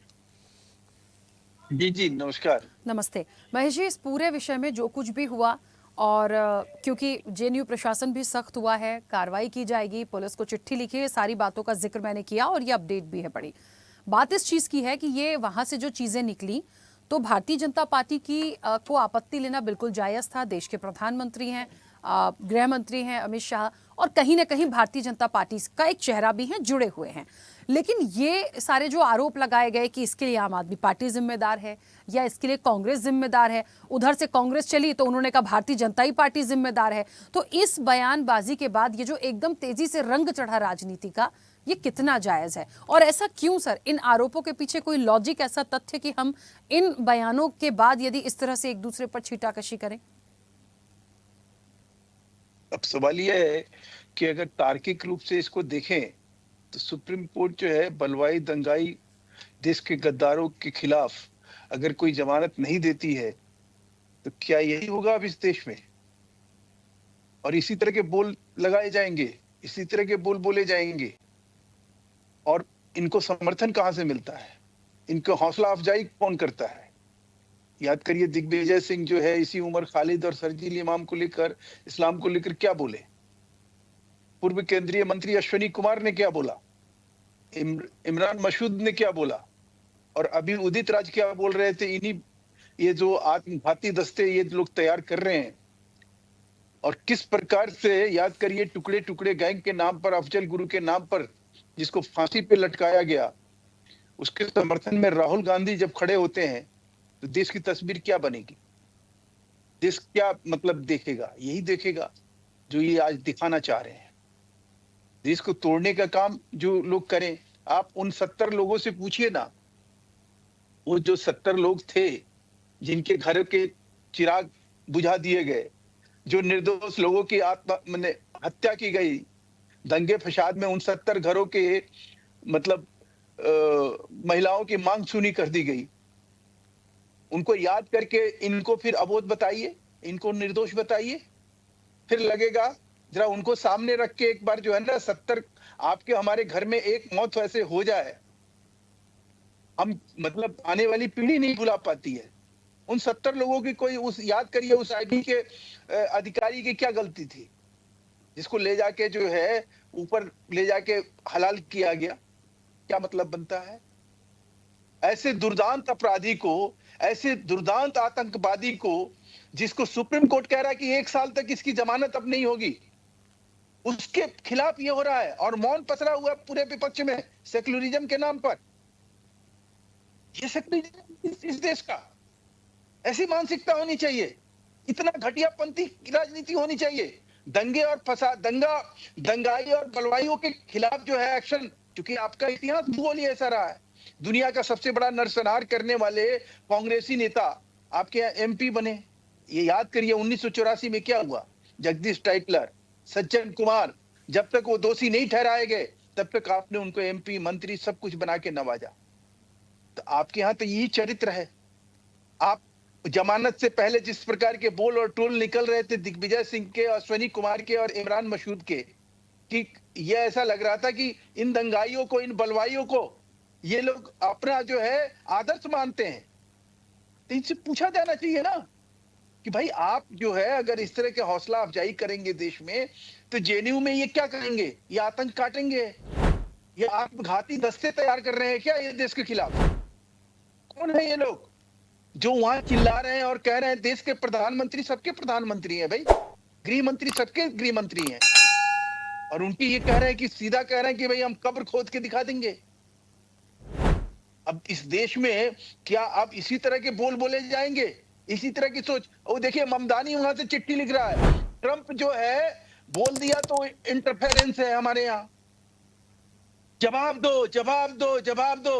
जी जी नमस्कार। नमस्ते महेश जी, इस पूरे विषय में जो कुछ भी हुआ और क्योंकि जेएनयू प्रशासन भी सख्त हुआ है, कार्रवाई की जाएगी, पुलिस को चिट्ठी लिखी है, सारी बातों का जिक्र मैंने किया और ये अपडेट भी है। बड़ी बात इस चीज की है कि ये वहां से जो चीजें निकली तो भारतीय जनता पार्टी की को आपत्ति लेना बिल्कुल जायज था। देश के प्रधानमंत्री हैं, गृह मंत्री हैं अमित शाह, और कहीं ना कहीं भारतीय जनता पार्टी का एक चेहरा भी है, जुड़े हुए हैं। लेकिन ये सारे जो आरोप लगाए गए कि इसके लिए आम आदमी पार्टी जिम्मेदार है या इसके लिए कांग्रेस जिम्मेदार है, उधर से कांग्रेस चली तो उन्होंने कहा भारतीय जनता ही पार्टी जिम्मेदार है, तो इस बयानबाजी के बाद ये जो एकदम तेजी से रंग चढ़ा राजनीति का, ये कितना जायज है? और ऐसा क्यों सर? इन आरोपों के पीछे कोई लॉजिक, ऐसा तथ्य कि हम इन बयानों के बाद यदि इस तरह से एक दूसरे पर छीटाकशी करें? अब सवाल यह है कि अगर तार्किक रूप से इसको देखें तो सुप्रीम कोर्ट जो है बलवाई दंगाई देश के गद्दारों के खिलाफ अगर कोई जमानत नहीं देती है तो क्या यही होगा अब इस देश में? और इसी तरह के बोल लगाए जाएंगे, इसी तरह के बोल बोले जाएंगे, और इनको समर्थन कहां से मिलता है? इनको हौसला अफजाई कौन करता है? याद करिए दिग्विजय सिंह जो है इसी उमर खालिद और शर्जील इमाम को लेकर, इस्लाम को लेकर क्या बोले? पूर्व केंद्रीय मंत्री अश्विनी कुमार ने क्या बोला? इमरान मसूद ने क्या बोला? और अभी उदित राज क्या बोल रहे थे? इन्हीं ये जो आत्मघाती दस्ते ये लोग तैयार कर रहे हैं, और किस प्रकार से, याद करिए टुकड़े टुकड़े गैंग के नाम पर, अफजल गुरु के नाम पर जिसको फांसी पे लटकाया गया, उसके समर्थन में राहुल गांधी जब खड़े होते हैं तो देश की तस्वीर क्या बनेगी? देश क्या मतलब देखेगा? यही देखेगा जो ये आज दिखाना चाह रहे हैं। देश को तोड़ने का काम जो लोग करें, आप उन 70 लोगों से पूछिए ना, वो जो 70 लोग थे जिनके घर के चिराग बुझा दिए गए, जो निर्दोष लोगों की हत्या की गई, दंगे फसाद में उन 70 घरों के मतलब महिलाओं की मांग सुनी कर दी गई, उनको याद करके इनको फिर अबोध बताइए, इनको निर्दोष बताइए, फिर लगेगा जरा उनको सामने रख के एक बार जो है ना 70 आपके हमारे घर में एक मौत वैसे हो जाए, हम मतलब आने वाली पीढ़ी नहीं भुला पाती है। उन 70 लोगों की कोई उस याद करिए उस आईबी के अधिकारी की क्या गलती थी जिसको ले जाके जो है ऊपर ले जाके हलाल किया गया? क्या मतलब बनता है? ऐसे दुर्दांत अपराधी को, ऐसे दुर्दांत आतंकवादी को, जिसको सुप्रीम कोर्ट कह रहा है कि 1 साल तक इसकी जमानत अब नहीं होगी, उसके खिलाफ ये हो रहा है और मौन पसरा हुआ पूरे विपक्ष में सेक्युलरिज्म के नाम पर। ये सेक्युलरिज्म इस देश का, ऐसी मानसिकता होनी चाहिए, इतना घटियापंथी राजनीति होनी चाहिए। दंगे और फसाद, दंगाई और बलवाइयों के खिलाफ जो है एक्शन, क्योंकि आपका इतिहास भूगोल ही ऐसा रहा है। दुनिया का सबसे बड़ा नरसंहार करने वाले कांग्रेसी नेता आपके यहाँ एमपी बने। ये याद करिए 1984 में क्या हुआ? जगदीश टाइटलर, सज्जन कुमार, जब तक वो दोषी नहीं ठहराए गए तब तक आपने उनको एमपी, मंत्री सब कुछ बना के नवाजा। तो आपके यहाँ तो यही चरित्र है। आप जमानत से पहले जिस प्रकार के बोल और टोल निकल रहे थे दिग्विजय सिंह के, अश्विनी कुमार के और इमरान मसूद के, कि ये ऐसा लग रहा था कि इन दंगाइयों को, इन बलवाइयों को ये लोग अपना जो है आदर्श मानते हैं। तो इनसे पूछा जाना चाहिए ना कि भाई आप जो है अगर इस तरह के हौसला अफजाई करेंगे देश में, तो जेएनयू में ये क्या करेंगे? ये आतंक काटेंगे? ये आत्मघाती दस्ते तैयार कर रहे हैं क्या ये देश के खिलाफ? कौन है ये लोग जो वहां चिल्ला रहे हैं और कह रहे हैं देश के प्रधानमंत्री सबके प्रधानमंत्री हैं भाई, गृह मंत्री सबके गृह मंत्री हैं, और उनकी ये कह रहे हैं कि सीधा कह रहे हैं कि भाई हम कब्र खोद के दिखा देंगे। अब इस देश में क्या अब इसी तरह के बोल बोले जाएंगे, इसी तरह की सोच? वो देखिए ममदानी वहां से चिट्ठी लिख रहा है, ट्रंप जो है बोल दिया तो इंटरफेरेंस है हमारे यहाँ, जवाब दो जवाब दो जवाब दो।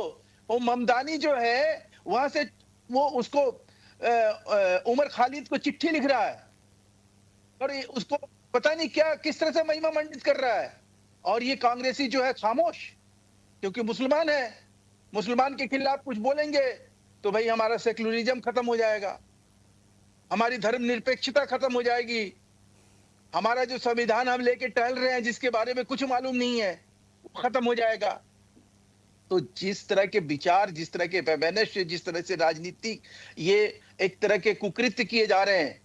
वो ममदानी जो है वहां से वो उसको उमर खालिद को चिट्ठी लिख रहा है और उसको पता नहीं क्या किस तरह से महिमा मंडित कर रहा है, और ये कांग्रेसी जो है खामोश, क्योंकि मुसलमान है, मुसलमान के खिलाफ कुछ बोलेंगे तो भाई हमारा सेक्युलरिज्म खत्म हो जाएगा। हमारी धर्मनिरपेक्षता खत्म हो जाएगी, हमारा जो संविधान हम लेके टहल रहे हैं जिसके बारे में कुछ मालूम नहीं है वो खत्म हो जाएगा। तो जिस तरह के विचार, जिस तरह के वैमनस्य, जिस तरह से राजनीति, ये एक तरह के कुकृत्य किए जा रहे हैं,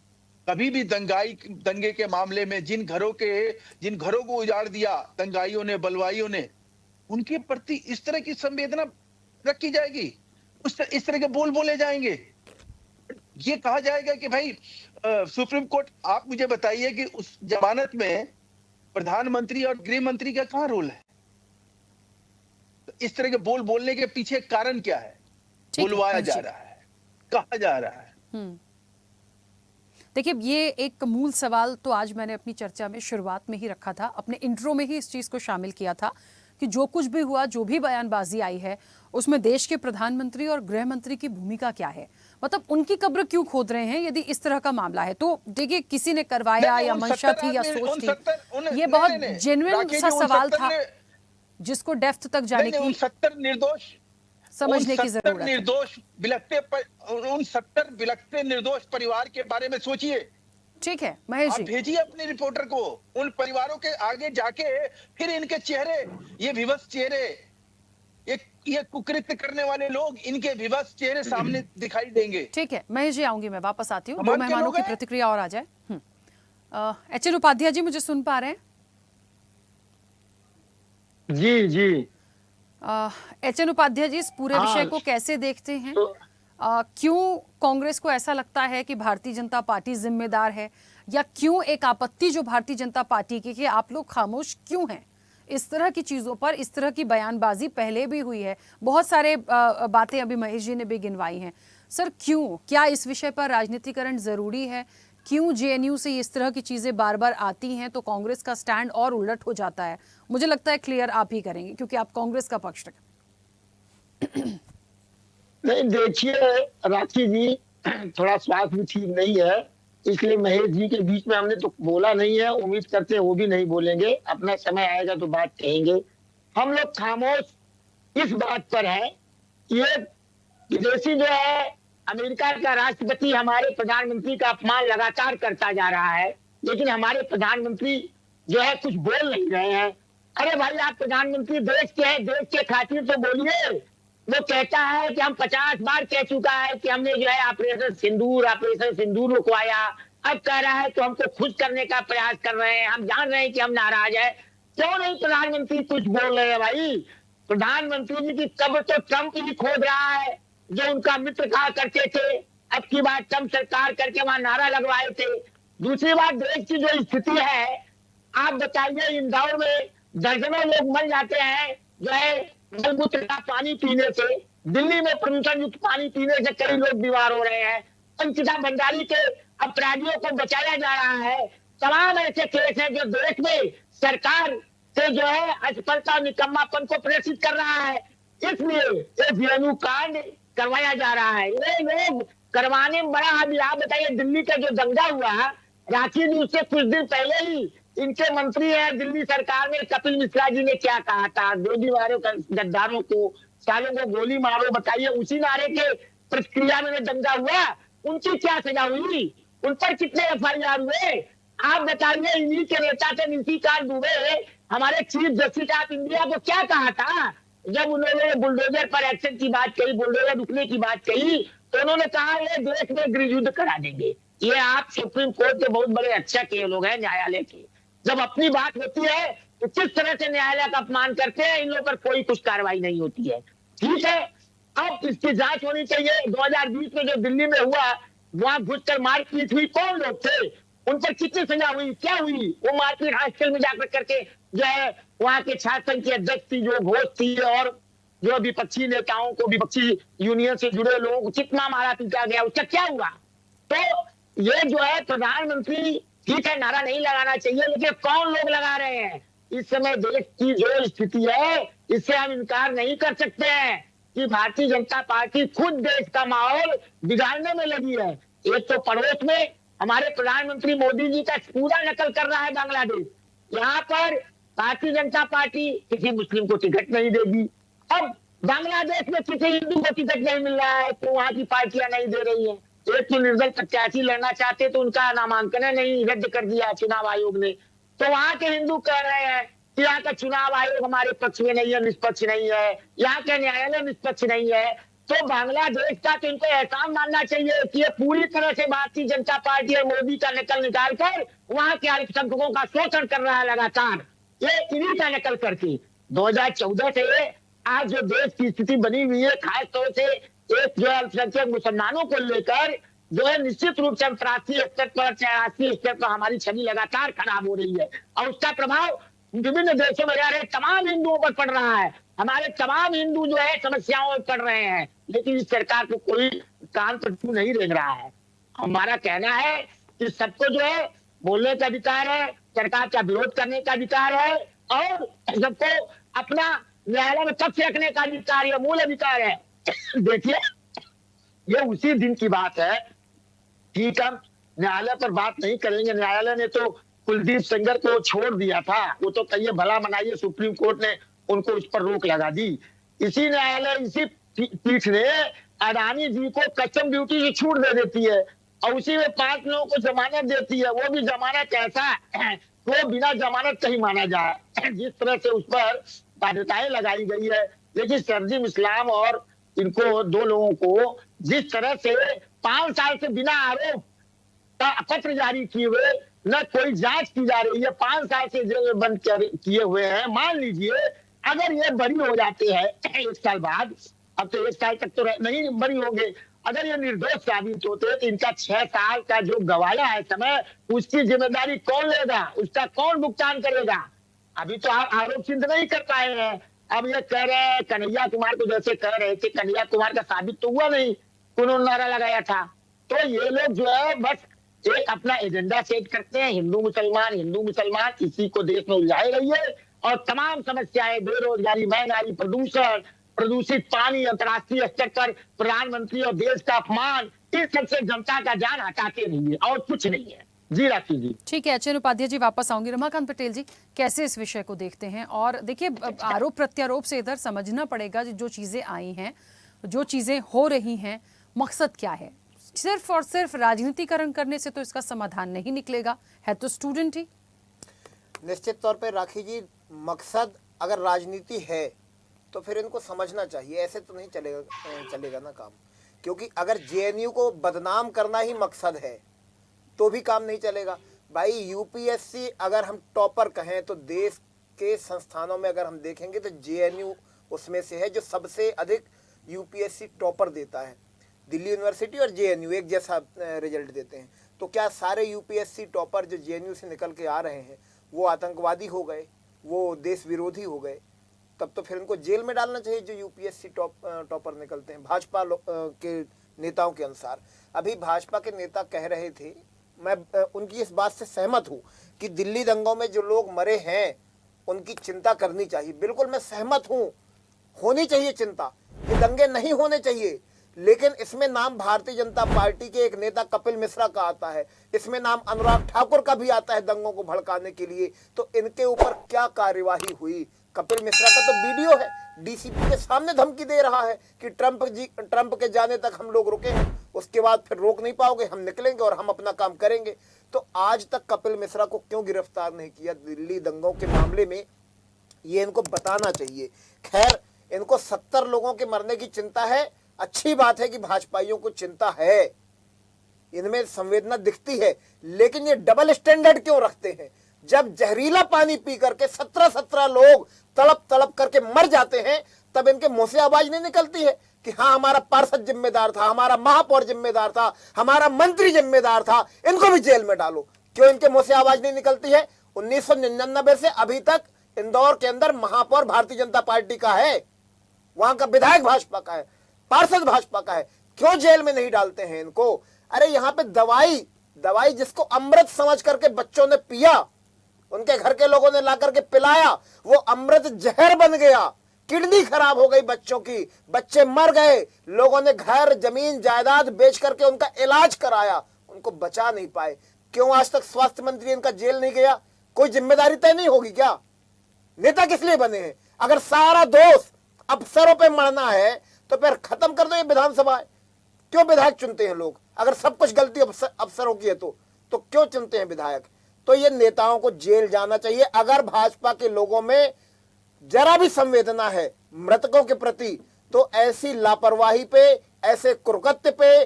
कभी भी दंगे के मामले में जिन घरों को उजाड़ दिया दंगाइयों ने, बलवाइयों ने, उनके प्रति इस तरह की संवेदना रखी जाएगी, इस तरह के बोल बोले जाएंगे, ये कहा जाएगा कि भाई सुप्रीम कोर्ट, आप मुझे बताइए कि उस जमानत में प्रधानमंत्री और गृह मंत्री का कहां रोल है? तो इस तरह के बोलने के पीछे कारण क्या है? बुलवाया जा रहा है, कहा जा रहा है। देखिए, ये एक मूल सवाल तो आज मैंने अपनी चर्चा में शुरुआत में ही रखा था, अपने इंट्रो में ही इस चीज को शामिल किया था कि जो कुछ भी हुआ, जो भी बयानबाजी आई है, उसमें देश के प्रधानमंत्री और गृह मंत्री की भूमिका क्या है? मतलब उनकी कब्र क्यों खोद रहे हैं यदि इस तरह का मामला है? तो देखिए, किसी ने करवाया या मंशा थी या सोच थी, ये बहुत जेन्युइन सा सवाल था जिसको डेप्थ तक जाने की 70 निर्दोष समझने की जरूरत है। निर्दोष उन 70 बिलखते निर्दोष परिवार के बारे में सोचिए। ठीक है महेश जी, भेजिए अपने रिपोर्टर को, उन परिवारों के आगे जाके फिर इनके चेहरे, ये विवश चेहरे, ये कुकृत्य करने वाले लोग, इनके विवश चेहरे सामने दिखाई देंगे। ठीक है महेश जी, आऊंगी मैं, वापस आती हूँ, दो मेहमानों की प्रतिक्रिया और आ जाए। एच.एन. उपाध्याय जी, मुझे सुन पा रहे हैं? जी जी। एच.एन. उपाध्याय जी, इस पूरे विषय को कैसे देखते हैं? क्यों कांग्रेस को ऐसा लगता है कि भारतीय जनता पार्टी जिम्मेदार है, या क्यों एक आपत्ति जो भारतीय जनता पार्टी की कि आप लोग खामोश क्यों हैं? इस तरह की चीजों पर इस तरह की बयानबाजी पहले भी हुई है, बहुत सारे बातें अभी महेश जी ने भी गिनवाई हैं। सर क्यों, क्या इस विषय पर राजनीतिकरण जरूरी है? क्यों जेएनयू से इस तरह की चीजें बार बार आती हैं तो कांग्रेस का स्टैंड और उलट हो जाता है? मुझे लगता है क्लियर आप ही करेंगे क्योंकि आप कांग्रेस का पक्ष रखें। नहीं देखिए राखी जी, थोड़ा स्वास्थ्य भी ठीक नहीं है, इसलिए महेश जी के बीच में हमने तो बोला नहीं है, उम्मीद करते हैं वो भी नहीं बोलेंगे, अपना समय आएगा तो बात कहेंगे। हम लोग खामोश इस बात पर है कि ये विदेशी जो है, अमेरिका का राष्ट्रपति हमारे प्रधानमंत्री का अपमान लगातार करता जा रहा है, लेकिन हमारे प्रधानमंत्री जो है कुछ बोल नहीं रहे हैं। अरे भाई, आप प्रधानमंत्री देश के हैं, देश के खातिर तो बोलिए। वो कहता है कि हम 50 बार कह चुका है कि हमने जो है ऑपरेशन सिंदूर रुकवाया, अब कह रहा है तो हमको खुश करने का प्रयास कर रहे हैं, हम जान रहे हैं कि हम नाराज है। क्यों नहीं प्रधानमंत्री कुछ बोल रहे हैं? भाई, प्रधानमंत्री जी की कब्र तो ट्रंप ही खोद रहा है, जो उनका मित्र कहा करते थे, अब की बात ट्रंप सरकार करके वहां नारा लगवाए थे। दूसरी बात, देश की जो स्थिति है, आप बताइए, इंदौर में दर्जनों लोग मर जाते हैं जो है मलमूत्र का पानी पीने से, दिल्ली में प्रदूषण युक्त पानी पीने से कई लोग बीमार हो रहे हैं, अंकिता भंडारी के अपराधियों को बचाया जा रहा है। तमाम ऐसे केस हैं जो देश में सरकार से जो है असफलता और निकम्मापन को प्रेषित कर रहा है, इसलिए ये जेएनयू कांड करवाया जा रहा है। ये लोग करवाने में बड़ा हाथ। आप बताइए, दिल्ली का जो दंगा हुआ, रांची में उससे कुछ दिन पहले ही इनके मंत्री हैं दिल्ली सरकार में, कपिल मिश्रा जी ने क्या कहा था, गोलीबारों का, गद्दारों को, सालों को गोली मारो। बताइए, उसी नारे के प्रतिक्रिया में दंगा हुआ, उनकी क्या सजा हुई? उन पर कितने एफआईआर हुए? आप बताइए, इन्हीं के नेता थे निशिकांत दुबे, हमारे चीफ जस्टिस ऑफ इंडिया को क्या कहा था जब उन्होंने बुलडोजर पर एक्शन की बात कही, बुलडोजर रुकने की बात कही, तो उन्होंने कहा ये देश में गृह युद्ध करा देंगे। ये आप सुप्रीम कोर्ट के बहुत बड़े अच्छा के लोग हैं, न्यायालय के, जब अपनी बात होती है तो किस तरह से न्यायालय का अपमान करते हैं, इन लोगों पर कोई कुछ कार्रवाई नहीं होती है। ठीक है, अब इसकी जांच होनी चाहिए। 2020 में जो दिल्ली में हुआ, वहां घुसकर मारपीट हुई, कौन लोग थे, उन पर कितनी सजा हुई, क्या हुई? वो मारपीट हॉस्टल में जाकर करके जो है वहां के छात्र संघ की अध्यक्ष थी, जो घोष थी, और जो विपक्षी नेताओं को, विपक्षी यूनियन से जुड़े लोगों को कितना मारा पीटा गया, उसका क्या हुआ? तो ये जो है प्रधानमंत्री, ठीक है नारा नहीं लगाना चाहिए, लेकिन कौन लोग लगा रहे हैं? इस समय देश की जो स्थिति है, इससे हम इनकार नहीं कर सकते हैं कि भारतीय जनता पार्टी खुद देश का माहौल बिगाड़ने में लगी है। एक तो पड़ोस में हमारे प्रधानमंत्री मोदी जी का पूरा नकल कर रहा है बांग्लादेश, यहाँ पर भारतीय जनता पार्टी किसी मुस्लिम को टिकट नहीं देगी। अब बांग्लादेश में किसी हिंदू को टिकट नहीं मिल रहा है तो वहां की पार्टियां नहीं दे रही है। एक तो निर्दल प्रत्याशी लड़ना चाहते तो उनका नामांकन नहीं, रद्द कर दिया चुनाव आयोग ने। तो वहां के हिंदू कह रहे हैं कि यहाँ का चुनाव आयोग हमारे पक्ष में नहीं है, निष्पक्ष नहीं है, यहाँ का न्यायालय निष्पक्ष नहीं है। तो बांग्लादेश का तो इनको एहसान मानना चाहिए कि ये पूरी तरह से भारतीय जनता पार्टी और मोदी का नकल निकाल कर वहां के अल्पसंख्यकों का शोषण कर रहा है लगातार, ये इन्हीं का नकल करके। 2014 से आज जो देश की स्थिति बनी हुई है, खास तौर से एक जो अल्पसंख्यक मुसलमानों को लेकर जो है निश्चित रूप से अंतर्राष्ट्रीय स्तर पर, चाहे राष्ट्रीय स्तर पर हमारी छवि लगातार खराब हो रही है और उसका प्रभाव विभिन्न देशों में रह रहे तमाम हिंदुओं पर पड़ रहा है। हमारे तमाम हिंदू जो है समस्याओं में पड़ रहे हैं, लेकिन इस सरकार को कोई कान पर छू नहीं रेंग रहा है। हमारा कहना है कि सबको जो है बोलने का अधिकार है, सरकार का विरोध करने का अधिकार है और सबको अपना न्यायालय में पक्ष रखने का अधिकार है, मूल अधिकार है। देखिए, ये उसी दिन की बात है। ठीक, हम न्यायालय पर बात नहीं करेंगे। न्यायालय ने तो कुलदीप सेंगर को छोड़ दिया था, वो तो कहिए भला मनाइए, सुप्रीम कोर्ट ने उनको उस पर रोक लगा दी। इसी न्यायालय, इसी पीठ ने अडानी जी को कस्टम ड्यूटी की छूट दे देती है और उसी में 5 लोगों को जमानत देती है। वो भी जमानत ऐसा वो बिना जमानत का ही माना जाए, जिस तरह से उस पर बाध्यताएं लगाई गई है। लेकिन सरजील इस्लाम और इनको 2 लोगों को जिस तरह से 5 साल से बिना आरोप का पत्र जारी किए हुए न कोई जांच की जा रही है, 5 साल से जेल में बंद किए हुए हैं। मान लीजिए अगर ये बरी हो जाते हैं 1 साल बाद, अब तो 1 साल तक तो नहीं बरी होंगे, अगर ये निर्दोष साबित होते तो इनका 6 साल का जो गवाया है समय, उसकी जिम्मेदारी कौन लेगा, उसका कौन भुगतान करेगा? अभी तो आप आरोप सिद्ध नहीं कर पाए हैं। अब ये कह रहे हैं कन्हैया कुमार को, जैसे कह रहे थे कन्हैया कुमार का साबित तो हुआ नहीं, उन्होंने नारा लगाया था। तो ये लोग जो है बस एक अपना एजेंडा सेट करते हैं, हिंदू मुसलमान, इसी को देश में उलझाए रहिए और तमाम समस्याएं, बेरोजगारी, महंगाई, प्रदूषण, प्रदूषित पानी, अंतर्राष्ट्रीय स्तर पर प्रधानमंत्री और देश का अपमान, इन सबसे जनता का ध्यान हटाते रहिए और कुछ नहीं है। जी राखी जी। ठीक है, अचेन उपाध्याय जी वापस आऊंगी। रमाकांत पटेल जी, कैसे इस विषय को देखते हैं? और देखिए, आरोप प्रत्यारोप से इधर समझना पड़ेगा जो चीजें आई हैं, जो चीजें हो रही हैं, मकसद क्या है? सिर्फ और सिर्फ राजनीतिकरण करने से तो इसका समाधान नहीं निकलेगा, है तो स्टूडेंट ही। निश्चित तौर पर राखी जी, मकसद अगर राजनीति है तो फिर इनको समझना चाहिए, ऐसे तो नहीं चलेगा ना काम। क्योंकि अगर जेएनयू को बदनाम करना ही मकसद है तो भी काम नहीं चलेगा। भाई यूपीएससी अगर हम टॉपर कहें तो देश के संस्थानों में अगर हम देखेंगे तो जेएनयू उसमें से है जो सबसे अधिक यूपीएससी टॉपर देता है। दिल्ली यूनिवर्सिटी और जेएनयू एक जैसा रिजल्ट देते हैं। तो क्या सारे यूपीएससी टॉपर जो जेएनयू से निकल के आ रहे हैं वो आतंकवादी हो गए, वो देश विरोधी हो गए? तब तो फिर इनको जेल में डालना चाहिए जो यूपीएससी टॉपर निकलते हैं। भाजपा के नेताओं के अनुसार, अभी भाजपा के नेता कह रहे थे, मैं उनकी इस बात से सहमत हूँ कि दिल्ली दंगों में जो लोग मरे हैं उनकी चिंता करनी चाहिए। बिल्कुल मैं सहमत हूँ, होनी चाहिए चिंता, ये दंगे नहीं होने चाहिए। लेकिन इसमें नाम भारतीय जनता पार्टी के एक नेता कपिल मिश्रा का आता है, इसमें नाम अनुराग ठाकुर का भी आता है दंगों को भड़काने के लिए। तो इनके ऊपर क्या कार्यवाही हुई? कपिल मिश्रा का तो वीडियो है, डीसीपी के सामने धमकी दे रहा है कि ट्रंप के जाने तक हम लोग रुके हैं, उसके बाद फिर रोक नहीं पाओगे, हम निकलेंगे और हम अपना काम करेंगे। तो आज तक कपिल मिश्रा को क्यों गिरफ्तार नहीं किया दिल्ली दंगों के मामले में? ये इनको बताना चाहिए। खैर, इनको 70 लोगों के मरने की चिंता है, अच्छी बात है कि भाजपाइयों को चिंता है, इनमें संवेदना दिखती है, लेकिन ये डबल स्टैंडर्ड क्यों रखते हैं? जब जहरीला पानी पी करके 17 लोग तड़प करके मर जाते हैं, तब इनके मुंह से आवाज नहीं निकलती है कि हाँ हमारा पार्षद जिम्मेदार था, हमारा महापौर जिम्मेदार था, हमारा मंत्री जिम्मेदार था, इनको भी जेल में डालो। क्यों इनके मुंह से आवाज नहीं निकलती है? 1999 से अभी तक इंदौर के अंदर महापौर भारतीय जनता पार्टी का है, वहां का विधायक भाजपा का है, पार्षद भाजपा का है, क्यों जेल में नहीं डालते हैं इनको? अरे यहाँ पे दवाई जिसको अमृत समझ करके बच्चों ने पिया, उनके घर के लोगों ने ला करके पिलाया, वो अमृत जहर बन गया, किडनी खराब हो गई बच्चों की, बच्चे मर गए, लोगों ने घर जमीन जायदाद बेच करके उनका इलाज कराया, उनको बचा नहीं पाए। क्यों आज तक स्वास्थ्य मंत्री इनका जेल नहीं गया? कोई जिम्मेदारी तय नहीं होगी क्या? नेता किस लिए बने हैं? अगर सारा दोष अफसरों पे मरना है तो फिर खत्म कर दो ये विधानसभा। क्यों विधायक चुनते हैं लोग? अगर सब कुछ गलती अफसरों की है तो क्यों चुनते हैं विधायक? तो ये नेताओं को जेल जाना चाहिए। अगर भाजपा के लोगों में जरा भी संवेदना है मृतकों के प्रति, तो ऐसी लापरवाही पे, ऐसे कुकृत्य पे,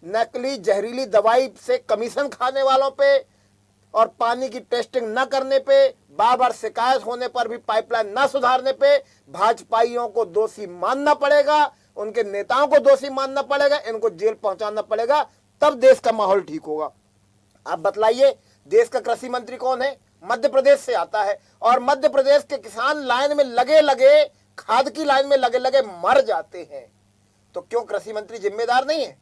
नकली जहरीली दवाई से कमीशन खाने वालों पे और पानी की टेस्टिंग न करने पे, बार बार शिकायत होने पर भी पाइपलाइन न सुधारने पे भाजपाइयों को दोषी मानना पड़ेगा, उनके नेताओं को दोषी मानना पड़ेगा, इनको जेल पहुंचाना पड़ेगा, तब देश का माहौल ठीक होगा। आप बतलाइए, देश का कृषि मंत्री कौन है? मध्य प्रदेश से आता है, और मध्य प्रदेश के किसान लाइन में लगे खाद की लाइन में लगे मर जाते हैं। तो क्यों कृषि मंत्री जिम्मेदार नहीं है?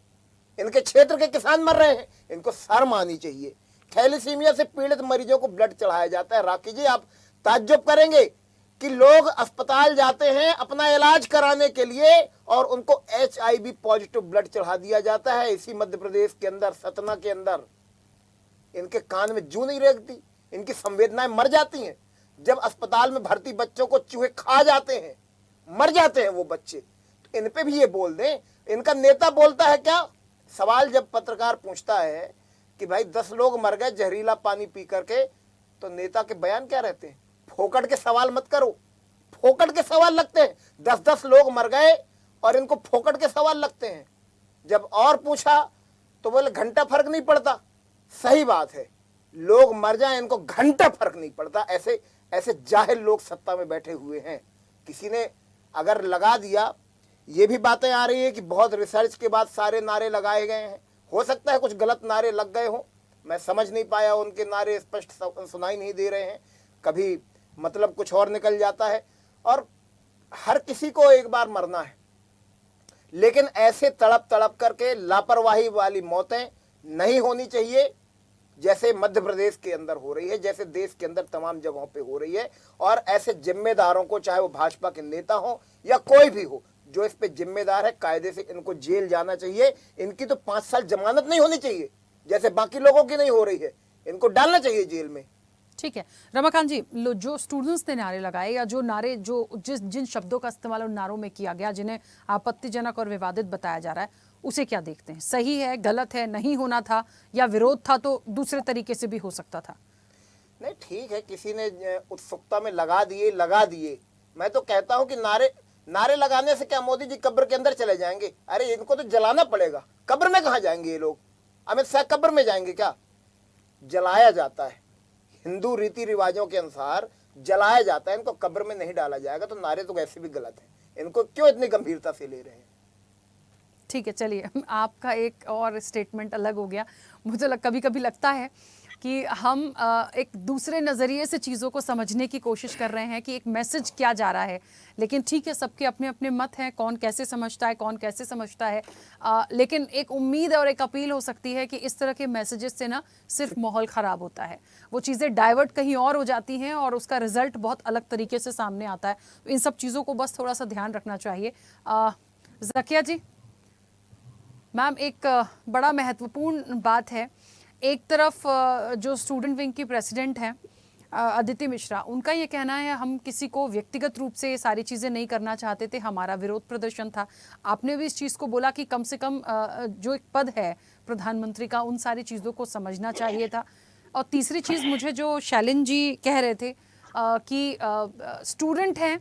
इनके क्षेत्र के किसान मर रहे हैं, इनको शर्म आनी चाहिए। थैलेसीमिया से पीड़ित मरीजों को ब्लड चढ़ाया जाता है। राखी जी, आप ताज्जुब करेंगे कि लोग अस्पताल जाते हैं अपना इलाज कराने के लिए और उनको HIV पॉजिटिव ब्लड चढ़ा दिया जाता है। इसी मध्य प्रदेश के अंदर, सतना के अंदर, इनके कान में जूं नहीं रेंगती, इनकी संवेदनाएं मर जाती हैं। जब अस्पताल में भर्ती बच्चों को चूहे खा जाते हैं, मर जाते हैं वो बच्चे, तो इन पे भी ये बोल दें। इनका नेता बोलता है क्या? सवाल जब पत्रकार पूछता है कि भाई 10 लोग मर गए जहरीला पानी पी करके, तो नेता के बयान क्या रहते हैं? फोकट के सवाल मत करो, फोकट के सवाल लगते हैं। 10-10 लोग मर गए और इनको फोकट के सवाल लगते हैं। जब और पूछा तो बोले घंटा फर्क नहीं पड़ता। सही बात है, लोग मर जाएं इनको घंटा फर्क नहीं पड़ता। ऐसे जाहिल लोग सत्ता में बैठे हुए हैं। किसी ने अगर लगा दिया, ये भी बातें आ रही है कि बहुत रिसर्च के बाद सारे नारे लगाए गए हैं। हो सकता है कुछ गलत नारे लग गए हों, मैं समझ नहीं पाया, उनके नारे स्पष्ट सुनाई नहीं दे रहे हैं, कभी मतलब कुछ और निकल जाता है। और हर किसी को एक बार मरना है, लेकिन ऐसे तड़प तड़प करके लापरवाही वाली मौतें नहीं होनी चाहिए, जैसे मध्य प्रदेश के अंदर हो रही है, जैसे देश के अंदर तमाम जगहों पे हो रही है। और ऐसे जिम्मेदारों को, चाहे वो भाजपा के नेता हो या कोई भी हो, जो इस पे जिम्मेदार है, कायदे से इनको जेल जाना चाहिए। इनकी तो 5 साल जमानत नहीं होनी चाहिए, जैसे बाकी लोगों की नहीं हो रही है। इनको डालना चाहिए जेल में। ठीक है रमाकांत जी, जो स्टूडेंट्स ने नारे लगाए या जो नारे जिन शब्दों का इस्तेमाल उन नारों में किया गया, जिन्हें आपत्तिजनक और विवादित बताया जा रहा है, उसे क्या देखते हैं? सही है, गलत है, नहीं होना था, या विरोध था तो दूसरे तरीके से भी हो सकता था? नहीं, ठीक है, किसी ने उत्सुकता में लगा दिए। मैं तो कहता हूं कि नारे लगाने से क्या मोदी जी कब्र के अंदर चले जाएंगे? अरे इनको तो जलाना पड़ेगा। कब्र में कहाँ जाएंगे ये लोग? अमित शाह कब्र में जाएंगे क्या? जलाया जाता है, हिंदू रीति रिवाजों के अनुसार जलाया जाता है, इनको कब्र में नहीं डाला जाएगा। तो नारे तो वैसे भी गलत है, इनको क्यों इतनी गंभीरता से ले रहे हैं? ठीक है, चलिए, आपका एक और स्टेटमेंट अलग हो गया। मुझे कभी कभी लगता है कि हम एक दूसरे नज़रिए से चीज़ों को समझने की कोशिश कर रहे हैं कि एक मैसेज क्या जा रहा है। लेकिन ठीक है, सबके अपने अपने मत हैं, कौन कैसे समझता है, कौन कैसे समझता है। लेकिन एक उम्मीद और एक अपील हो सकती है कि इस तरह के मैसेजेस से ना सिर्फ माहौल ख़राब होता है, वो चीज़ें डाइवर्ट कहीं और हो जाती हैं और उसका रिजल्ट बहुत अलग तरीके से सामने आता है। इन सब चीज़ों को बस थोड़ा सा ध्यान रखना चाहिए। ज़किया जी, मैम, एक बड़ा महत्वपूर्ण बात है। एक तरफ जो स्टूडेंट विंग की प्रेसिडेंट हैं अदिति मिश्रा, उनका ये कहना है हम किसी को व्यक्तिगत रूप से ये सारी चीज़ें नहीं करना चाहते थे, हमारा विरोध प्रदर्शन था। आपने भी इस चीज़ को बोला कि कम से कम जो एक पद है प्रधानमंत्री का, उन सारी चीज़ों को समझना चाहिए था। और तीसरी चीज़, मुझे जो शैलिन जी कह रहे थे कि स्टूडेंट हैं,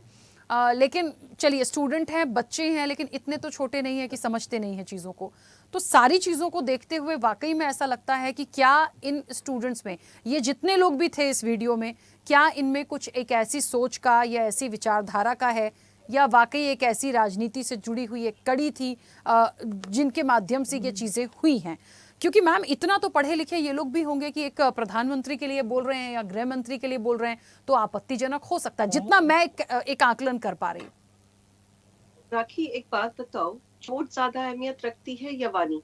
लेकिन चलिए स्टूडेंट हैं, बच्चे हैं, लेकिन इतने तो छोटे नहीं हैं कि समझते नहीं हैं चीज़ों को। तो सारी चीज़ों को देखते हुए वाकई में ऐसा लगता है कि क्या इन स्टूडेंट्स में, ये जितने लोग भी थे इस वीडियो में, क्या इनमें कुछ एक ऐसी सोच का या ऐसी विचारधारा का है, या वाकई एक ऐसी राजनीति से जुड़ी हुई एक कड़ी थी जिनके माध्यम से ये चीज़ें हुई हैं? क्योंकि मैम, इतना तो पढ़े लिखे ये लोग भी होंगे कि एक प्रधानमंत्री के लिए बोल रहे हैं या गृह मंत्री के लिए बोल रहे हैं, तो आपत्तिजनक हो सकता है, जितना मैं एक आकलन कर पा रही हूँ। राखी, एक बात बताओ, चोट ज्यादा अहमियत रखती है या वाणी?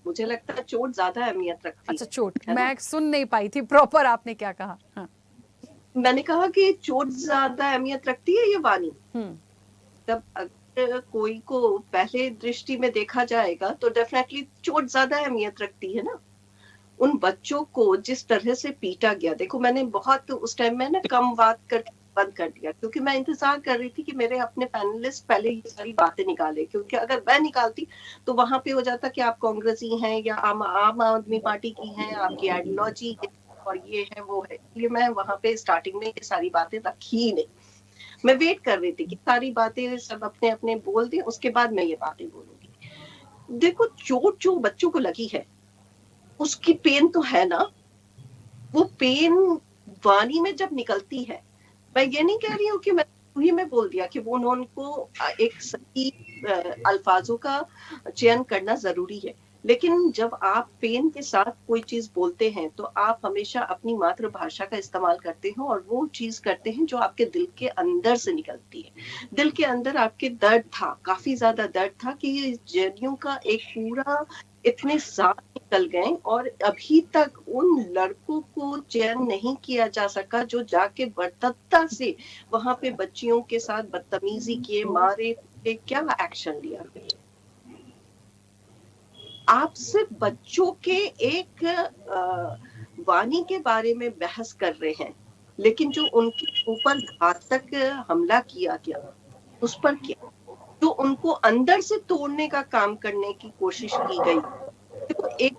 मुझे लगता है चोट ज्यादा अहमियत रखती है। अच्छा, चोट, मैं सुन नहीं पाई थी प्रॉपर, आपने क्या कहा? हाँ। मैंने कहा कि चोट ज्यादा अहमियत रखती है या वाणी? तब अगर कोई को पहले दृष्टि में देखा जाएगा तो डेफिनेटली चोट ज्यादा अहमियत रखती है ना। उन बच्चों को जिस तरह से पीटा गया, देखो मैंने बहुत उस टाइम में ना कम बात करके बंद कर दिया, क्योंकि मैं इंतजार कर रही थी कि मेरे अपने पैनलिस्ट पहले ये सारी बातें निकाले, क्योंकि अगर मैं निकालती तो वहां पे हो जाता कि आप कांग्रेसी हैं या आम आदमी पार्टी की हैं, आपकी आइडियोलॉजी और ये है वो है, इसलिए मैं वहां पे स्टार्टिंग में ये सारी बातें रखी ही नहीं। मैं वेट कर रही थी कि सारी बातें सब अपने अपने बोल दें, उसके बाद मैं ये बातें बोलूंगी। देखो, चोट जो बच्चों को लगी है उसकी पेन तो है ना, वो पेन वाणी में जब निकलती है, मैं ये नहीं कह रही हूँ कि मैं बोल दिया कि वो उनको एक सही अल्फाजों का चयन करना जरूरी है, लेकिन जब आप पेन के साथ कोई चीज बोलते हैं तो आप हमेशा अपनी मातृभाषा का इस्तेमाल करते हो और वो चीज करते हैं जो आपके दिल के अंदर से निकलती है। दिल के अंदर आपके दर्द था, काफी ज्यादा दर्द था कि जेडीयू का एक पूरा इतने साल निकल गए और अभी तक उन लड़कों को चयन नहीं किया जा सका जो जाके बर्बरता से वहां पे बच्चियों के साथ बदतमीजी किए, मारे, क्या एक्शन लिया। आप सिर्फ बच्चों के एक वाणी के बारे में बहस कर रहे हैं, लेकिन जो उनके ऊपर घातक हमला किया गया उस पर क्या, तो उनको अंदर से तोड़ने का काम करने की कोशिश की गई। देखो, एक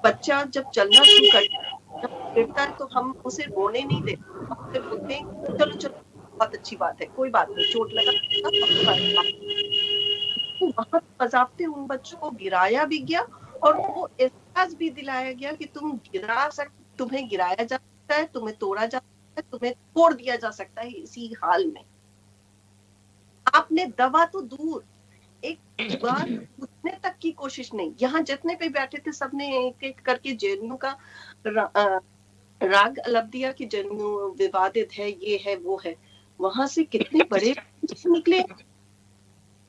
बच्चा जब चलना शुरू करता है तो हम उसे रोने नहीं देते, हम उसे बोलते हैं चलो चलो बहुत अच्छी बात है, कोई बात नहीं, चोट लगा। तो वहां बजाते उन बच्चों को गिराया भी गया और वो एहसास भी दिलाया गया कि तुम्हें गिराया जा सकता है, तुम्हें तोड़ा जा सकता है, तुम्हें तोड़ दिया जा सकता है इसी हाल में। आपने दवा तो दूर, एक बार पूछने तक की कोशिश नहीं। यहाँ जितने पे बैठे थे सबने एक एक करके जेएनयू का राग अलग दिया कि जेएनयू विवादित है, ये है वो है। वहां से कितने बड़े निकले,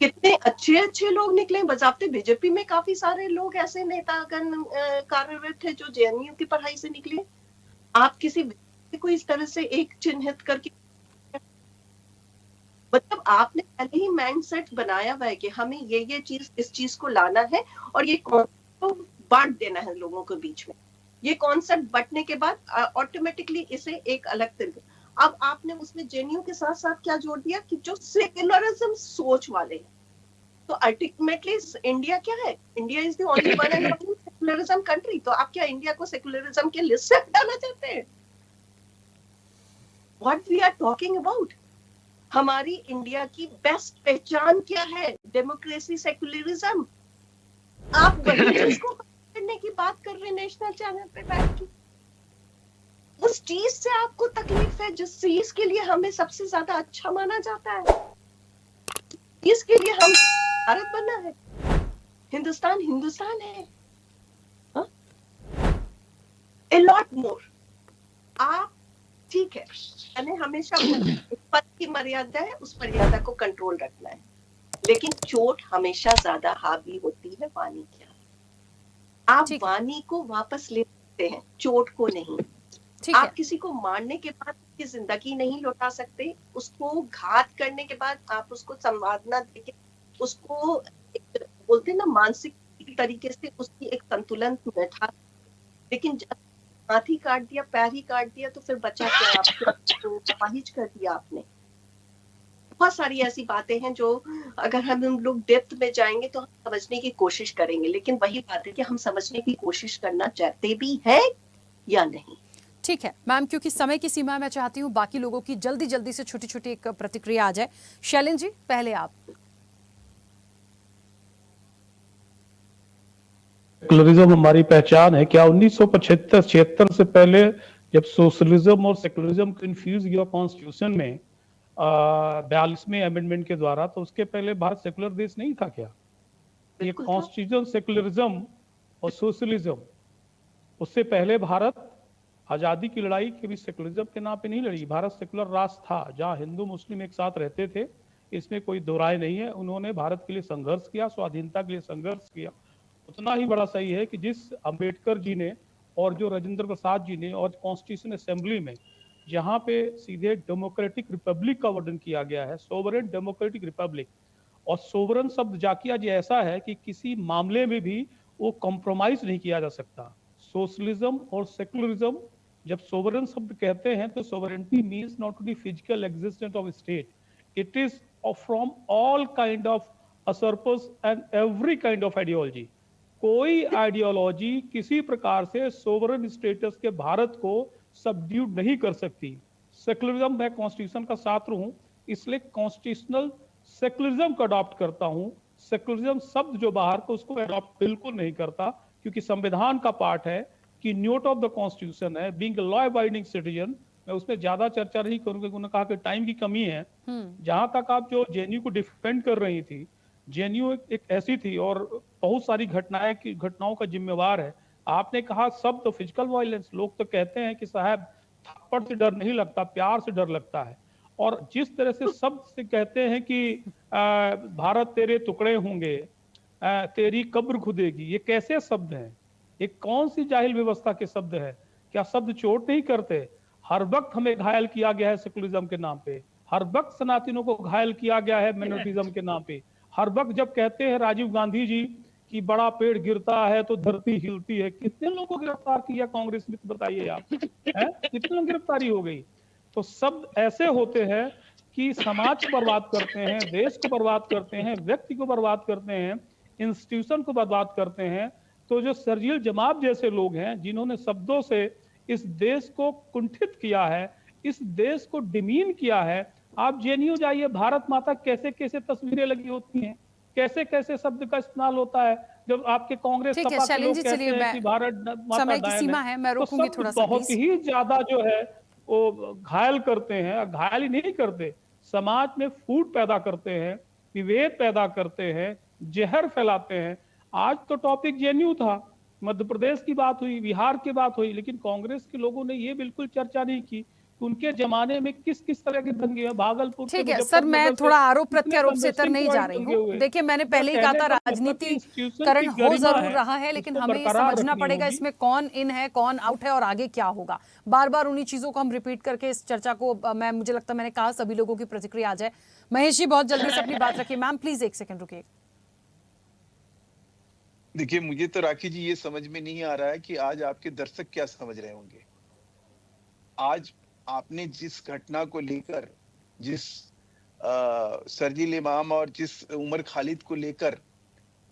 कितने अच्छे अच्छे लोग निकले। बजाते बीजेपी में काफी सारे लोग ऐसे नेतागण कार्यरत थे जो जेएनयू की पढ़ाई से निकले। आप किसी को इस तरह से एक चिन्हित करके, मतलब आपने पहले ही माइंडसेट बनाया हुआ है कि हमें ये चीज, इस चीज को लाना है और ये कॉन्सेप्ट बांट देना है लोगों के बीच में। ये कॉन्सेप्ट बंटने के बाद ऑटोमेटिकली इसे एक अलग तरीके, अब आपने उसमें जेएनयू के साथ साथ क्या जोड़ दिया कि जो सेक्युलरिज्म सोच वाले हैं। तो अल्टीमेटली इंडिया क्या है? India is the only one and only secularism country. तो आप क्या इंडिया को सेक्युलरिज्म के लिस्ट से हटाना चाहते हैं? What we are talking about? हमारी इंडिया की बेस्ट पहचान क्या है? Democracy, secularism. आप वही चीज को करने की बात कर रहे हैं नेशनल चैनल पे बैठ के। उस चीज से आपको तकलीफ है जिस चीज के लिए हमें सबसे ज्यादा अच्छा माना जाता है, इसके लिए हम भारत बनना है, हिंदुस्तान हिंदुस्तान है। A lot more। आप ठीक है, मैंने हमेशा पद की मर्यादा है, उस मर्यादा को कंट्रोल रखना है, लेकिन चोट हमेशा ज्यादा हावी होती है वाणी की। आप वाणी को वापस ले सकते हैं, चोट को नहीं। आप किसी को मारने के बाद उसकी जिंदगी नहीं लौटा सकते, उसको घात करने के बाद आप उसको संवादना देके उसको बोलते ना मानसिक तरीके से उसकी एक संतुलन बैठा, लेकिन हाथ ही काट दिया, पैर ही काट दिया तो फिर बचा क्या? आपको अपाहिज कर दिया आपने। बहुत सारी ऐसी बातें हैं जो अगर हम लोग डेप्थ में जाएंगे तो हम समझने की कोशिश करेंगे, लेकिन वही बात है कि हम समझने की कोशिश करना चाहते भी हैं या नहीं। ठीक है मैम, क्योंकि समय की सीमा मैं चाहती हूँ बाकी लोगों की जल्दी जल्दी से छोटी छोटी एक प्रतिक्रिया आ जाए। शैलेंद्र जी पहले आप। सेकुलरिज्म हमारी पहचान है क्या? 1975-76 से पहले जब सोशलिज्म और सेकुलरिज्म को इन्फ्यूज किया कॉन्स्टिट्यूशन में 42वें अमेंडमेंट के द्वारा, तो उसके पहले भारत सेकुलर देश नहीं था क्या? ये कॉन्स्टिट्यूशन सेकुलरिज्म और सोशलिज्म, उससे पहले भारत आजादी की लड़ाई कभी सेकुलरिज्म के नाम पे नहीं लड़ी। भारत सेकुलर राष्ट्र था जहां हिंदू मुस्लिम एक साथ रहते थे, इसमें कोई दो राय नहीं है। उन्होंने भारत के लिए संघर्ष किया, स्वाधीनता के लिए संघर्ष किया। उतना ही बड़ा सही है कि जिस अंबेडकर जी ने और जो राजेंद्र प्रसाद जी ने और कॉन्स्टिट्यूशन असेंबली में जहां पे सीधे डेमोक्रेटिक रिपब्लिक का वर्णन किया गया है, सोवरेन डेमोक्रेटिक रिपब्लिक, और सोवरेन शब्द जाकिया जी ऐसा है कि किसी मामले में भी वो कॉम्प्रोमाइज नहीं किया जा सकता। सोशलिज्म और सेकुलरिज्म जब सोवरेन शब्द कहते हैं तो sovereignty means not only physical existence of state, it is from all kind of usurpers and every kind of ideology. कोई आइडियोलॉजी किसी प्रकार से सोवरेन स्टेटस के भारत को सबड्यूट नहीं कर सकती। सेकुलरिज्म, मैं कॉन्स्टिट्यूशन का छात्र हूं, इसलिए कॉन्स्टिट्यूशनल सेकुलरिज्म को अडॉप्ट करता हूं। सेकुलरिज्म शब्द जो बाहर को उसको अडॉप्ट बिल्कुल नहीं करता, क्योंकि संविधान का पार्ट है कि नोट ऑफ द कॉन्स्टिट्यूशन है, being a law abiding citizen. मैं उसमें ज्यादा चर्चा नहीं करूंगा, उन्होंने कहा कि टाइम की कमी है। जहां तक आप जो जेएनयू को डिफेंड कर रही थी, जेएनयू एक ऐसी थी और बहुत सारी घटनाओं का जिम्मेवार है। आपने कहा सब तो फिजिकल वायलेंस, लोग तो कहते हैं कि साहब थप्पड़ से डर नहीं लगता, प्यार से डर लगता है। और जिस तरह से शब्द से कहते हैं कि भारत तेरे टुकड़े होंगे, तेरी कब्र खुदेगी, ये कैसे शब्द हैं? ये कौन सी जाहिल व्यवस्था के शब्द है? क्या शब्द चोट नहीं करते? हर वक्त हमें घायल किया गया है सेकुलरिज्म के नाम पे, हर वक्त सनातनों को घायल किया गया है मिनोरिटिज्म के नाम पे। हर वक्त जब कहते हैं राजीव गांधी जी कि बड़ा पेड़ गिरता है तो धरती हिलती है, कितने लोगों को गिरफ्तार किया कांग्रेस ने, बताइए आप, कितने लोग गिरफ्तारी हो गई? तो शब्द ऐसे होते हैं कि समाज को बर्बाद करते हैं, देश को बर्बाद करते हैं, व्यक्ति को बर्बाद करते हैं, इंस्टीट्यूशन को बर्बाद करते हैं। तो जो शर्जील जमात जैसे लोग हैं, जिन्होंने शब्दों से इस देश को कुंठित किया है, इस देश को डिमीन किया है। आप जेएनयू जाइए, भारत माता कैसे कैसे तस्वीरें लगी होती हैं, कैसे कैसे शब्द का इस्तेमाल होता है। जब आपके कांग्रेस ठीक है शैलेंद्र जी, चलिए समय की सीमा है, मैं रोकूंगी थोड़ा सा। बहुत ही ज्यादा जो है वो घायल करते हैं, घायल ही नहीं करते, समाज में फूट पैदा करते हैं, विभेद पैदा करते हैं, जहर फैलाते हैं। आज तो टॉपिक जेएनयू था, मध्य प्रदेश की बात हुई, बिहार की बात हुई, लेकिन कांग्रेस के लोगों ने ये बिल्कुल चर्चा नहीं की उनके जमाने में किस किस तरह के दंगे हैं। भागलपुर, ठीक है सर, मैं थोड़ा आरोप प्रत्यारोप से तर नहीं जा रही हूँ। देखिए, मैंने पहले ही कहा था राजनीतिकरण हो जरूर रहा है, लेकिन हमें ये समझना पड़ेगा इसमें कौन इन है कौन आउट है और आगे क्या होगा। बार बार उन्हीं चीजों को हम रिपीट करके इस चर्चा को, मुझे लगता है मैंने कहा सभी लोगों की प्रतिक्रिया आ जाए। महेश जी बहुत जल्दी से अपनी बात रखिए। मैम प्लीज एक सेकंड रुकिए। देखिए, मुझे तो राखी जी ये समझ में नहीं आ रहा है कि आज आपके दर्शक क्या समझ रहे होंगे। आज आपने जिस घटना को लेकर, जिस शर्जील इमाम और जिस उमर खालिद को लेकर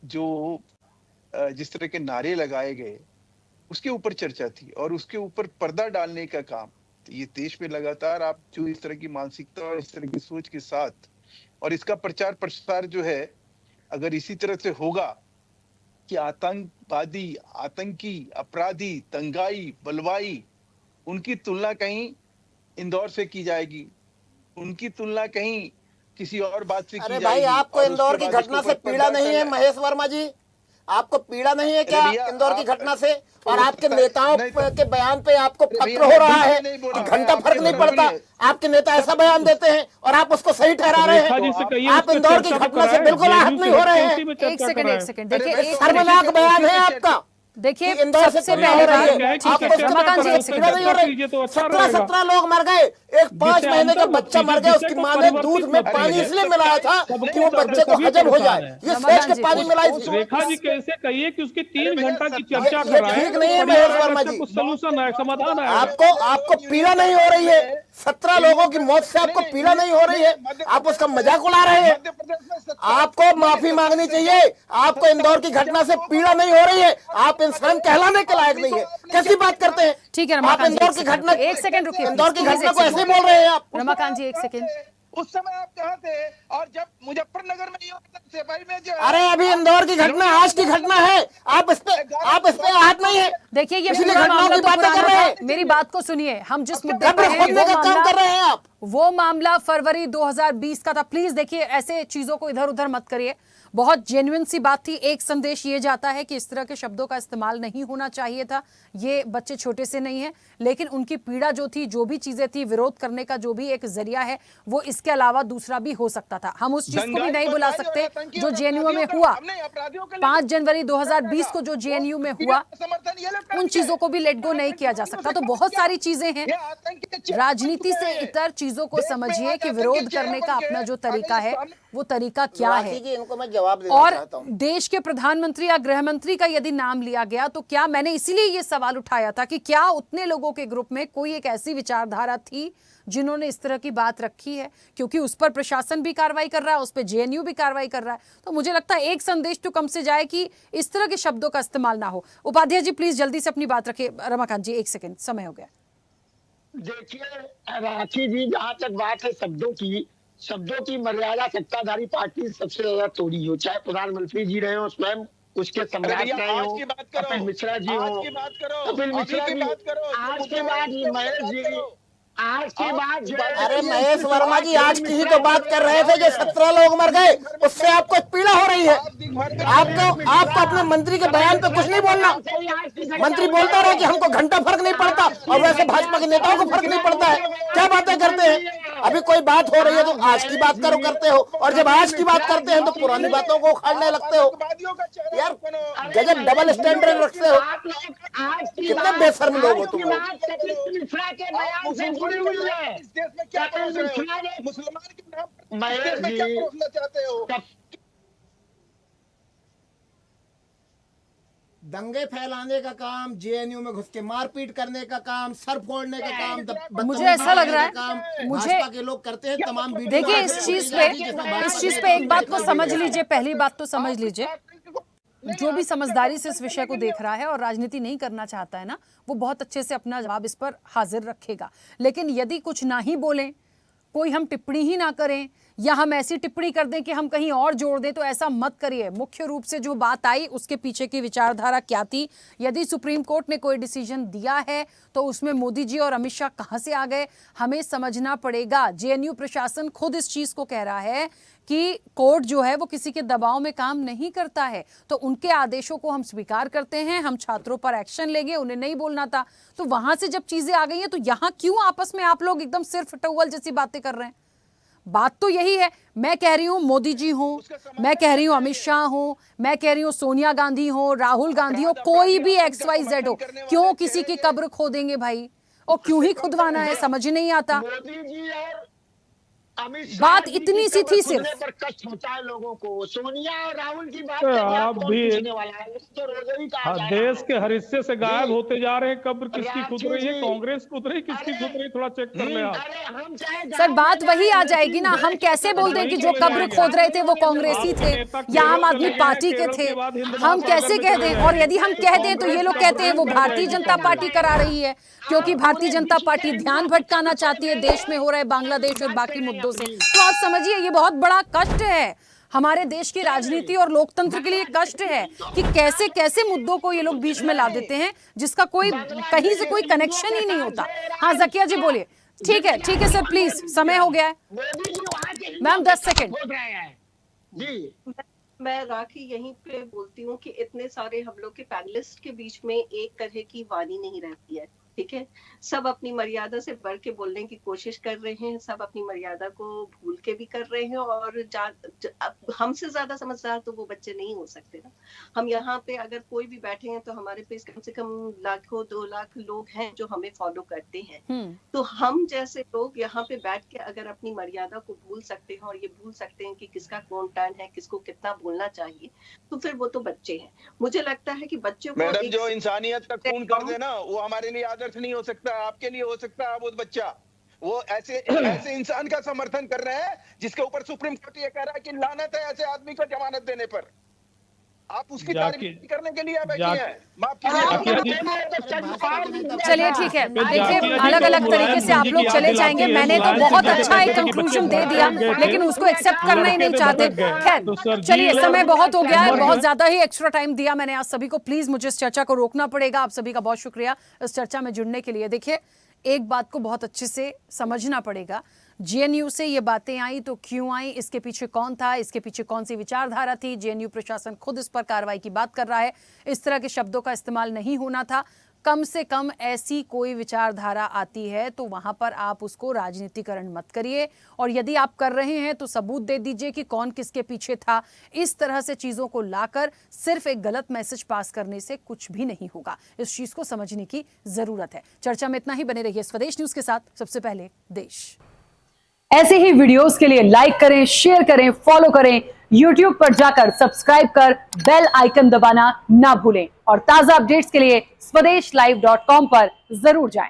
जो जिस तरह के नारे लगाए गए, उसके ऊपर चर्चा थी और उसके ऊपर पर्दा डालने का काम। तो ये देश में लगातार आप जो इस तरह की मानसिकता और इस तरह की सोच के साथ, और इसका प्रचार प्रसार जो है, अगर इसी तरह से होगा कि आतंकवादी, आतंकी, अपराधी, दंगाई, बलवाई, उनकी तुलना कहीं इंदौर से की जाएगी, उनकी तुलना कहीं किसी और बात से की जाएगी। अरे भाई, आपको इंदौर की घटना से पीड़ा नहीं है महेश वर्मा जी? आपको पीड़ा नहीं है क्या इंदौर की घटना से? और आपके नेताओं के बयान पे आपको फक्र हो रहा है कि घंटा फर्क नहीं पड़ता? आपके नेता ऐसा बयान देते हैं और आप उसको सही ठहरा रहे हैं। आप इंदौर की घटना से बिल्कुल आहत नहीं हो रहे हैं। एक सेकंड देखिए, शर्मनाक बयान है आपका। देखिए, इंदौर से पहले रमाकांत जी 17 लोग मर गए, एक 5 महीने का बच्चा मर गया, उसकी माँ ने दूध में पानी इसलिए मिलाया था कि वो बच्चे को हजम हो जाए, ये सोच के पानी मिलाई थी। रेखा जी कैसे कहिए कि उसकी 3 घंटा की चर्चा कर रहा है, ठीक नहीं है महेश वर्मा जी। सलूशन है, समाधान है। आपको पीड़ा नहीं हो रही है? 17 लोगों की मौत से आपको पीड़ा नहीं हो रही है? आप उसका मजाक उड़ा रहे हैं। आपको माफी मांगनी चाहिए। आपको इंदौर की घटना से पीड़ा नहीं हो रही है? आप इंसान कहलाने के लायक नहीं है। कैसी बात करते हैं? ठीक है आप इंदौर की घटना, एक सेकंड रुकिए, इंदौर की घटना को ऐसे बोल रहे हैं आप? रमाकांत जी एक सेकंड। उस समय आप कहाँ थे? और जब मुजफ्फरनगर में सेपाही में जो, अरे अभी इंदौर की घटना आज की घटना है, आप इस पे आहत नहीं है। देखिए, ये पिछली घटनाओं की बातें कर रहे हैं। मेरी बात को सुनिए, हम जिस मुद्दे पर काम कर रहे हैं आप, वो मामला फरवरी 2020 का था। प्लीज देखिए, ऐसे चीजों को इधर उधर मत करिए। बहुत जेन्युइन सी बात थी। एक संदेश ये जाता है कि इस तरह के शब्दों का इस्तेमाल नहीं होना चाहिए था। ये बच्चे छोटे से नहीं है, लेकिन उनकी पीड़ा जो थी, जो भी चीजें थी, विरोध करने का जो भी एक जरिया है, वो इसके अलावा दूसरा भी हो सकता था। हम उस चीज को भी नहीं बुला सकते जो जेएनयू में हुआ, 5 जनवरी 2020 को जो जेएनयू में हुआ, उन चीजों को भी लेट गो नहीं किया जा सकता। तो बहुत सारी चीजें हैं। राजनीति से इतर चीजों को समझिए कि विरोध करने का अपना जो तरीका है वो तरीका क्या है। इनको मैं जवाब देना और चाहता हूं। देश के प्रधानमंत्री या गृह मंत्री का यदि नाम लिया गया तो क्या, मैंने इसीलिए ये सवाल उठाया था कि क्या उतने लोगों के ग्रुप में कोई एक ऐसी विचारधारा थी जिन्होंने इस तरह की बात रखी है, क्योंकि उस पर प्रशासन भी कार्रवाई कर रहा है, उस पर जेएनयू भी कार्रवाई कर रहा है। तो मुझे लगता है एक संदेश तो कम से जाए कि इस तरह के शब्दों का इस्तेमाल ना हो। उपाध्याय जी प्लीज जल्दी से अपनी बात रखिए। रमाकांत जी 1 सेकंड, समय हो गया। देखिए राखी जी, जहां तक बात है शब्दों की मर्यादा सत्ताधारी पार्टी सबसे ज्यादा तोड़ी हो, चाहे प्रधानमंत्री जी रहे हो, स्वयं उसके सम्राट रहे हो, कपिल मिश्रा जी हो, कपिल मिश्रा जी, आज के बाद महेश जी, आज के बाद अरे महेश वर्मा जी आज की ही तो बात कर रहे थे, जो 17 लोग मर गए, उससे आपको पीड़ा हो रही है। आपको अपने मंत्री के बयान पे कुछ नहीं बोलना। मंत्री बोलता रहा कि हमको घंटा फर्क नहीं पड़ता, और वैसे भाजपा के नेताओं को फर्क नहीं पड़ता है। क्या बातें करते हैं? अभी कोई बात हो रही है तो आज की बात करते हो, और जब आज की बात करते हैं तो पुरानी बातों को उखाड़ने लगते हो। यार गजब डबल स्टैंडर्ड रखते हो। कितने बेशर्म लोग हो तुम लोग। मुसलमान के नाम पर क्या परोसना चाहते हो? दंगे फैलाने का काम, जेएनयू में घुस के मारपीट करने का काम, सर फोड़ने का काम, मुझे ऐसा लग रहा है, भाजपा के लोग करते हैं। तमाम देखिए इस चीज पे एक बात को समझ लीजिए, पहली बात तो समझ लीजिए, जो भी समझदारी से इस विषय को देख रहा है और राजनीति नहीं करना चाहता है ना, वो बहुत अच्छे से अपना जवाब इस पर हाजिर रखेगा। लेकिन यदि कुछ ना ही बोलें, कोई हम टिप्पणी ही ना करें, या हम ऐसी टिप्पणी कर दें कि हम कहीं और जोड़ दें, तो ऐसा मत करिए। मुख्य रूप से जो बात आई उसके पीछे की विचारधारा क्या थी। यदि सुप्रीम कोर्ट ने कोई डिसीजन दिया है तो उसमें मोदी जी और अमित शाह कहां से आ गए, हमें समझना पड़ेगा। जेएनयू प्रशासन खुद इस चीज को कह रहा है कि कोर्ट जो है वो किसी के दबाव में काम नहीं करता है, तो उनके आदेशों को हम स्वीकार करते हैं, हम छात्रों पर एक्शन लेंगे, उन्हें नहीं बोलना था। तो वहां से जब चीजें आ गई हैं तो यहां क्यों आपस में आप लोग एकदम सिर्फ टवल जैसी बातें कर रहे हैं? बात तो यही है। मैं कह रही हूं मोदी जी हो, मैं कह रही हूं अमित शाह हो, मैं कह रही हूं सोनिया गांधी हो, राहुल गांधी हो, कोई भी XYZ हो, क्यों किसी की कब्र खोदेंगे भाई? और क्यों ही खुदवाना है, समझ ही नहीं आता। बात इतनी सी थी सिर्फ। पर कष्ट होता है लोगों को। सोनिया और राहुल की बात आप भी देश के हर हिस्से से गायब होते जा रहे हैं। कब्र किसकी खुद रही है? कांग्रेस खुद रही, किसकी खुद रही? थोड़ा चेक कर ले आप। सर बात वही आ जाएगी ना, हम कैसे बोल दें कि जो कब्र खोद रहे थे वो कांग्रेसी थे या आम आदमी पार्टी के थे? हम कैसे कह दें? और यदि हम कह दें तो ये लोग कहते हैं वो भारतीय जनता पार्टी करा रही है, क्योंकि भारतीय जनता पार्टी ध्यान भटकाना चाहती है देश में हो रहे बांग्लादेश और बाकी मुद्दों से। तो आप समझिए ये बहुत बड़ा कष्ट है हमारे देश की राजनीति और लोकतंत्र के लिए। कष्ट है कि कैसे कैसे मुद्दों को ये लोग बीच में ला देते हैं जिसका कोई कहीं से कोई कनेक्शन ही नहीं होता। हाँ जकिया जी बोलिए। ठीक है सर प्लीज, समय हो गया है मैम, 10 सेकेंड। मैं राखी यहीं पे बोलती हूँ कि इतने सारे हम लोग के पैनलिस्ट के बीच में एक तरह की वाणी नहीं रहती है, ठीक है? सब अपनी मर्यादा से बढ़ के बोलने की कोशिश कर रहे हैं, सब अपनी मर्यादा को भूल के भी कर रहे हैं, और हमसे ज्यादा समझदार तो वो बच्चे नहीं हो सकते ना। हम यहाँ पे अगर कोई भी बैठे हैं तो हमारे पे कम से कम लाखों 2 लाख लोग हैं जो हमें फॉलो करते हैं। तो हम जैसे लोग यहाँ पे बैठ के अगर अपनी मर्यादा को भूल सकते हैं और ये भूल सकते हैं कि किसका कौन टर्न है, किसको कितना बोलना चाहिए, तो फिर वो तो बच्चे हैं। मुझे लगता है कि बच्चों को मैडम जो इंसानियत का खून कर देना वो हमारे लिए आदर्श नहीं हो सकता, आपके लिए हो सकता है। वो बच्चा वो ऐसे इंसान का समर्थन कर रहे हैं जिसके ऊपर सुप्रीम कोर्ट ये कह रहा है कि लानत है ऐसे आदमी को जमानत देने पर। आप उसकी तारीफ करने के लिए बैठे हैं। माफ कीजिए। चलिए ठीक है, देखिए अलग अलग तरीके से आप लोग चले जाएंगे। मैंने तो बहुत अच्छा एक कंक्लूजन दे दिया, लेकिन उसको एक्सेप्ट करना ही नहीं चाहते। खैर चलिए, समय बहुत हो गया है, बहुत ज्यादा ही एक्स्ट्रा टाइम दिया मैंने आज सभी को। प्लीज मुझे इस चर्चा को रोकना पड़ेगा। आप सभी का बहुत शुक्रिया इस चर्चा में जुड़ने के लिए। देखिए एक बात को बहुत अच्छे से समझना पड़ेगा, जेएनयू से ये बातें आई तो क्यों आई, इसके पीछे कौन था, इसके पीछे कौन सी विचारधारा थी। जेएनयू प्रशासन खुद इस पर कार्रवाई की बात कर रहा है। इस तरह के शब्दों का इस्तेमाल नहीं होना था। कम से कम ऐसी कोई विचारधारा आती है तो वहां पर आप उसको राजनीतिकरण मत करिए, और यदि आप कर रहे हैं तो सबूत दे दीजिए कि कौन किसके पीछे था। इस तरह से चीजों को लाकर सिर्फ एक गलत मैसेज पास करने से कुछ भी नहीं होगा। इस चीज को समझने की जरूरत है। चर्चा में इतना ही। बने रहिए स्वदेश न्यूज के साथ। सबसे पहले देश। ऐसे ही वीडियोस के लिए लाइक करें, शेयर करें, फॉलो करें। YouTube पर जाकर सब्सक्राइब कर बेल आइकन दबाना ना भूलें, और ताजा अपडेट्स के लिए swedeshlive.com पर जरूर जाएं।